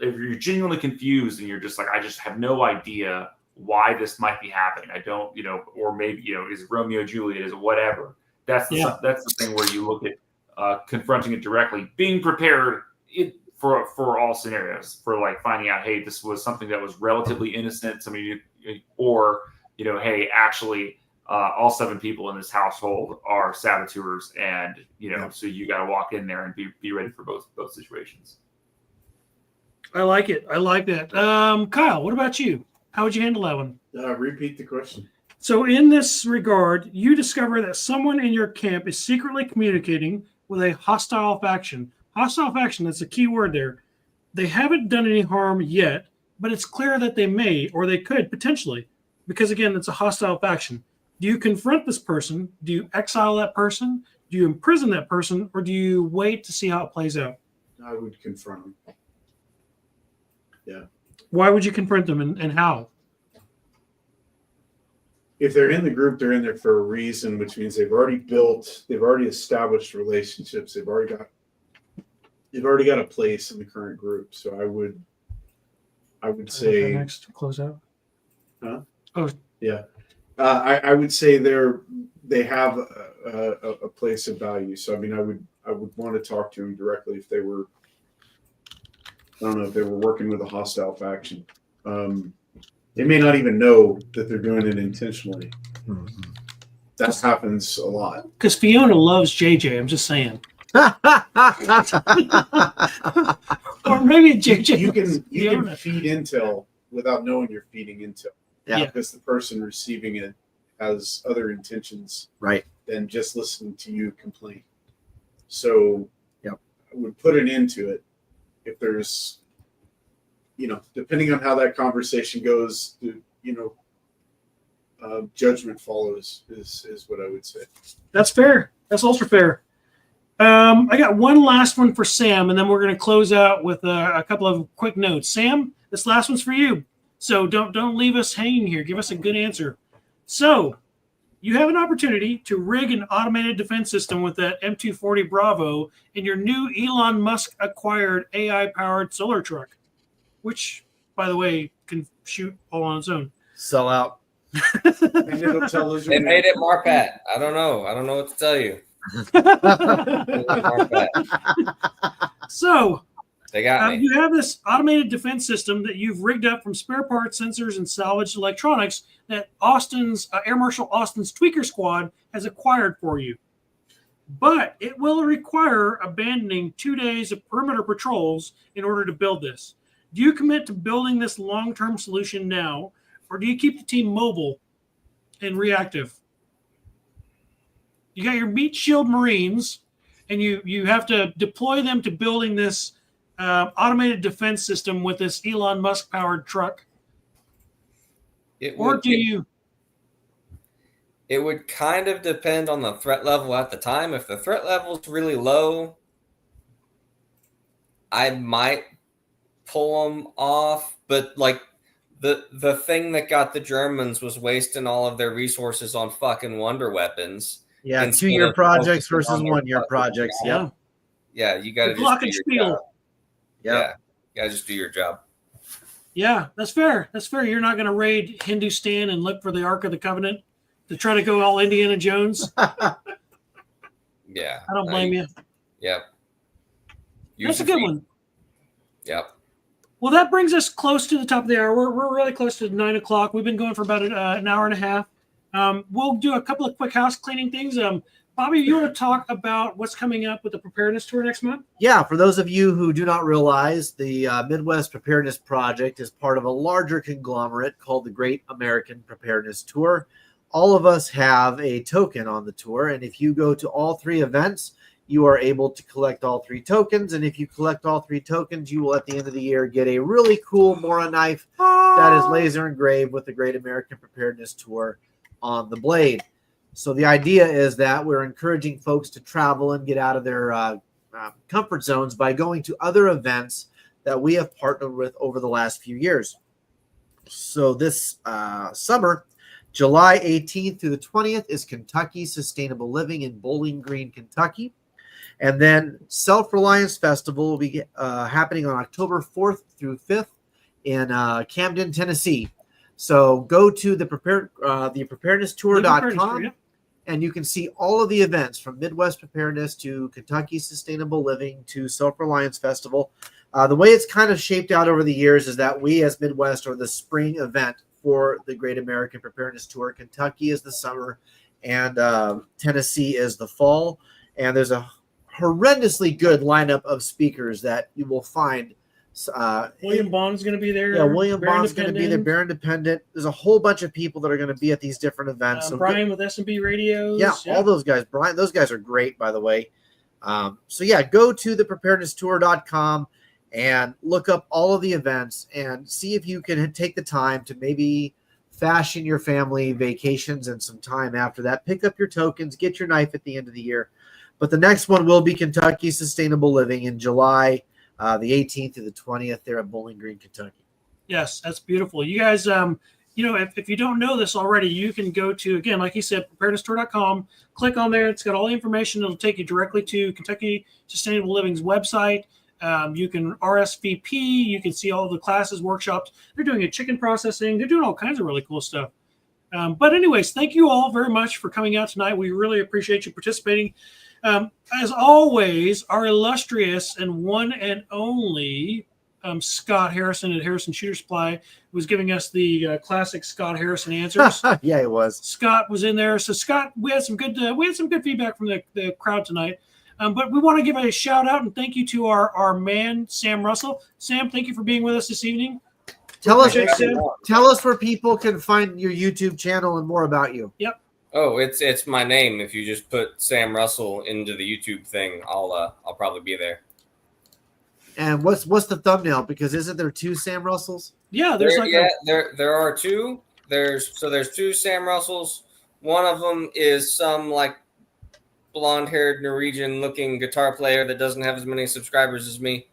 you're genuinely confused and you're just like, I just have no idea why this might be happening. I don't, or maybe is it Romeo and Juliet, is it whatever? That's the thing where you look at confronting it directly, being prepared for all scenarios, for like finding out, hey, this was something that was relatively innocent, or hey, actually, all 7 people in this household are saboteurs, and so you got to walk in there and be ready for both situations.
I like it. I like that. Kyle, what about you? How would you handle that one?
Repeat the question.
So in this regard, you discover that someone in your camp is secretly communicating with a hostile faction. Hostile faction, that's a key word there. They haven't done any harm yet, but it's clear that they may, or they could potentially, because again, it's a hostile faction. Do you confront this person? Do you exile that person? Do you imprison that person? Or do you wait to see how it plays out?
I would confront them. Yeah.
Why would you confront them, and how?
If they're in the group, they're in there for a reason, which means they've already established relationships. They've already got a place in the current group. So I would say
next to close out.
Huh?
Oh
yeah. I would say they have a place of value. So I mean, I would want to talk to them directly if they were. I don't know if they were working with a hostile faction. They may not even know that they're doing it intentionally. Mm-hmm. That happens a lot.
Because Fiona loves JJ. I'm just saying. Or maybe JJ.
You can feed intel without knowing you're feeding intel.
Yeah.
Because the person receiving it has other intentions,
right,
than just listening to you complain. So, I would put an end to it. If there's, depending on how that conversation goes, judgment follows is what I would say.
That's fair. That's ultra fair. I got one last one for Sam, and then we're going to close out with a couple of quick notes. Sam, this last one's for you. So don't leave us hanging here. Give us a good answer. So you have an opportunity to rig an automated defense system with that M240 Bravo in your new Elon Musk acquired AI-powered solar truck, which, by the way, can shoot all on its own.
Sell out.
And it'll tell us
They made it Marpat. I don't know what to tell you.
So
they got me.
You have this automated defense system that you've rigged up from spare parts, sensors, and salvaged electronics that Air Marshal Austin's Tweaker Squad has acquired for you. But it will require abandoning 2 days of perimeter patrols in order to build this. Do you commit to building this long-term solution now, or do you keep the team mobile and reactive? You got your meat shield Marines, and you have to deploy them to building this automated defense system with this Elon Musk powered truck. It would
kind of depend on the threat level at the time. If the threat level is really low, I might pull them off. But like the thing that got the Germans was wasting all of their resources on fucking wonder weapons.
Yeah, 2-year projects versus 1-year projects.
Yeah. Yeah, you got to just do your job. Yeah, you got to just do your job.
Yeah, that's fair. That's fair. You're not going to raid Hindustan and look for the Ark of the Covenant to try to go all Indiana Jones.
Yeah.
I don't blame you.
Yep.
That's a good one.
Yep.
Well, that brings us close to the top of the hour. We're really close to 9 o'clock. We've been going for about an hour and a half. We'll do a couple of quick house cleaning things. Bobby, you want to talk about what's coming up with the preparedness tour next month?
Yeah, for those of you who do not realize, the Midwest Preparedness Project is part of a larger conglomerate called the Great American Preparedness Tour. All of us have a token on the tour, and if you go to all 3 events, you are able to collect all 3 tokens. And if you collect all 3 tokens, you will, at the end of the year, get a really cool Mora knife that is laser engraved with the Great American Preparedness Tour on the blade. So the idea is that we're encouraging folks to travel and get out of their comfort zones by going to other events that we have partnered with over the last few years. So this summer, July 18th through the 20th is Kentucky Sustainable Living in Bowling Green, Kentucky. And then Self-Reliance Festival will be happening on October 4th through 5th in Camden, Tennessee. So go to the preparednesstour.com and you can see all of the events from Midwest Preparedness to Kentucky Sustainable Living to Self-Reliance Festival. The way it's kind of shaped out over the years is that we as Midwest are the spring event for the Great American Preparedness Tour. Kentucky is the summer and Tennessee is the fall. And there's a horrendously good lineup of speakers that you will find.
William Bond's going to be there.
Yeah, William Bond's going to be there. Bear Independent. There's a whole bunch of people that are going to be at these different events. So
Brian with S&B Radios.
Yeah, all those guys. Brian, those guys are great, by the way. So yeah, go to thepreparednesstour.com and look up all of the events and see if you can take the time to maybe fashion your family vacations and some time after that. Pick up your tokens, get your knife at the end of the year. But the next one will be Kentucky Sustainable Living in July, the 18th to the 20th there at Bowling Green, Kentucky.
Yes, that's beautiful. You guys, if you don't know this already, you can go to, again, like he said, preparednesstour.com, click on there. It's got all the information. It'll take you directly to Kentucky Sustainable Living's website. You can RSVP. You can see all the classes, workshops. They're doing a chicken processing. They're doing all kinds of really cool stuff. But anyways, thank you all very much for coming out tonight. We really appreciate you participating. As always, our illustrious and one and only Scott Harrison at Harrison Shooter Supply was giving us the classic Scott Harrison answers.
Yeah, it was.
Scott was in there. So Scott, we had some good feedback from the crowd tonight. But we want to give a shout out and thank you to our man Sam Russell. Sam, thank you for being with us this evening.
Tell us where people can find your YouTube channel and more about you.
Yep.
Oh, it's my name. If you just put Sam Russell into the YouTube thing, I'll probably be there.
And what's the thumbnail? Because isn't there two Sam Russells?
Yeah,
there are two. There's two Sam Russells. One of them is some like blonde-haired Norwegian-looking guitar player that doesn't have as many subscribers as me,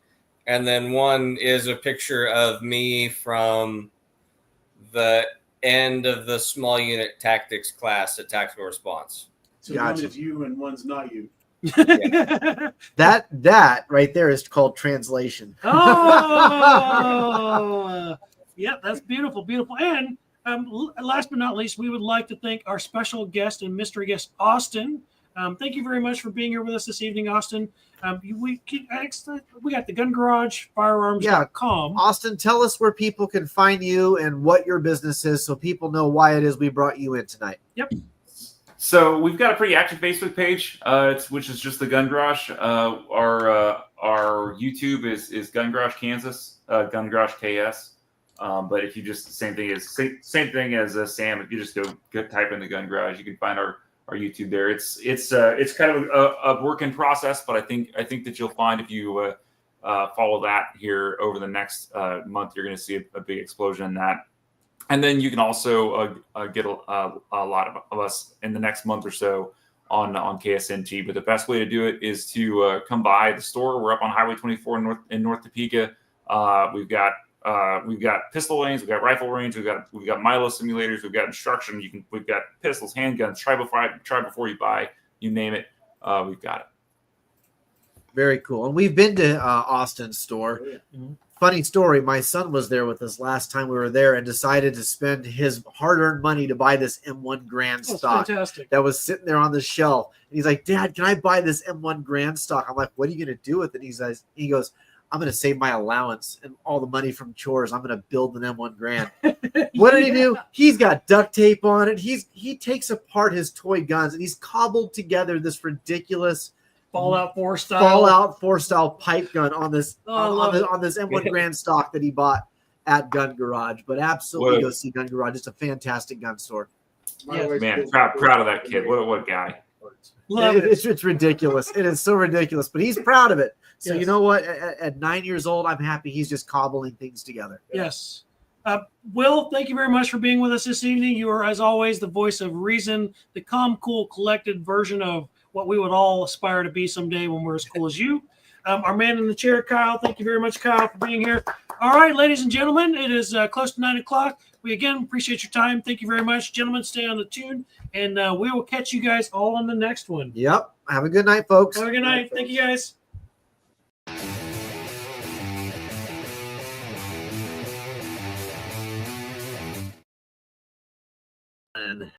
and then one is a picture of me from the end of the small unit tactics class at Tactical Response.
So one is you and one's not you.
Yeah.
That right there is called translation.
Oh, yeah, that's beautiful, beautiful. And last but not least, we would like to thank our special guest and mystery guest, Austin. Thank you very much for being here with us this evening, Austin. We got the Gun Garage Firearms.com.
Yeah. Austin, tell us where people can find you and what your business is so people know why it is we brought you in tonight.
Yep.
So we've got a pretty active Facebook page, which is just the Gun Garage. Our YouTube is Gun Garage Kansas, Gun Garage KS. But if you just same thing as Sam, if you just go type in the Gun Garage, you can find our YouTube there. It's kind of a work in process, but I think that you'll find if you follow that here over the next month, you're going to see a big explosion in that. And then you can also get a lot of us in the next month or so on KSNT. But the best way to do it is to come by the store. We're up on Highway 24 in North Topeka. We've got pistol range, we've got rifle range, we've got Milo simulators, we've got instruction. We've got pistols, handguns. Try before you buy. You name it, we've got it.
Very cool. And we've been to Austin's store.
Oh, yeah. Mm-hmm.
Funny story. My son was there with us last time we were there and decided to spend his hard-earned money to buy this M1 Grand stock that was sitting there on the shelf. And he's like, "Dad, can I buy this M1 Grand stock?" I'm like, "What are you going to do with it?" He goes, "I'm going to save my allowance and all the money from chores. I'm going to build an M1 Grand." What did he do? He's got duct tape on it. He takes apart his toy guns and he's cobbled together this ridiculous
Fallout 4 style
pipe gun on this on this M1 Grand stock that he bought at Gun Garage. But absolutely go see Gun Garage. It's a fantastic gun store.
Yes. Man, proud of that kid. What a guy.
Love it.
It's ridiculous. It is so ridiculous, but he's proud of it. So
yes.
You know what? At 9 years old, I'm happy he's just cobbling things together.
Yes. Will, thank you very much for being with us this evening. You are, as always, the voice of reason, the calm, cool, collected version of what we would all aspire to be someday when we're as cool as you. our man in the chair, Kyle. Thank you very much, Kyle, for being here. All right, ladies and gentlemen, it is close to 9 o'clock. We again appreciate your time. Thank you very much, gentlemen. Stay on the tune, and we will catch you guys all on the next one.
Yep. Have a good night, folks.
Have a good night. Thank you, guys.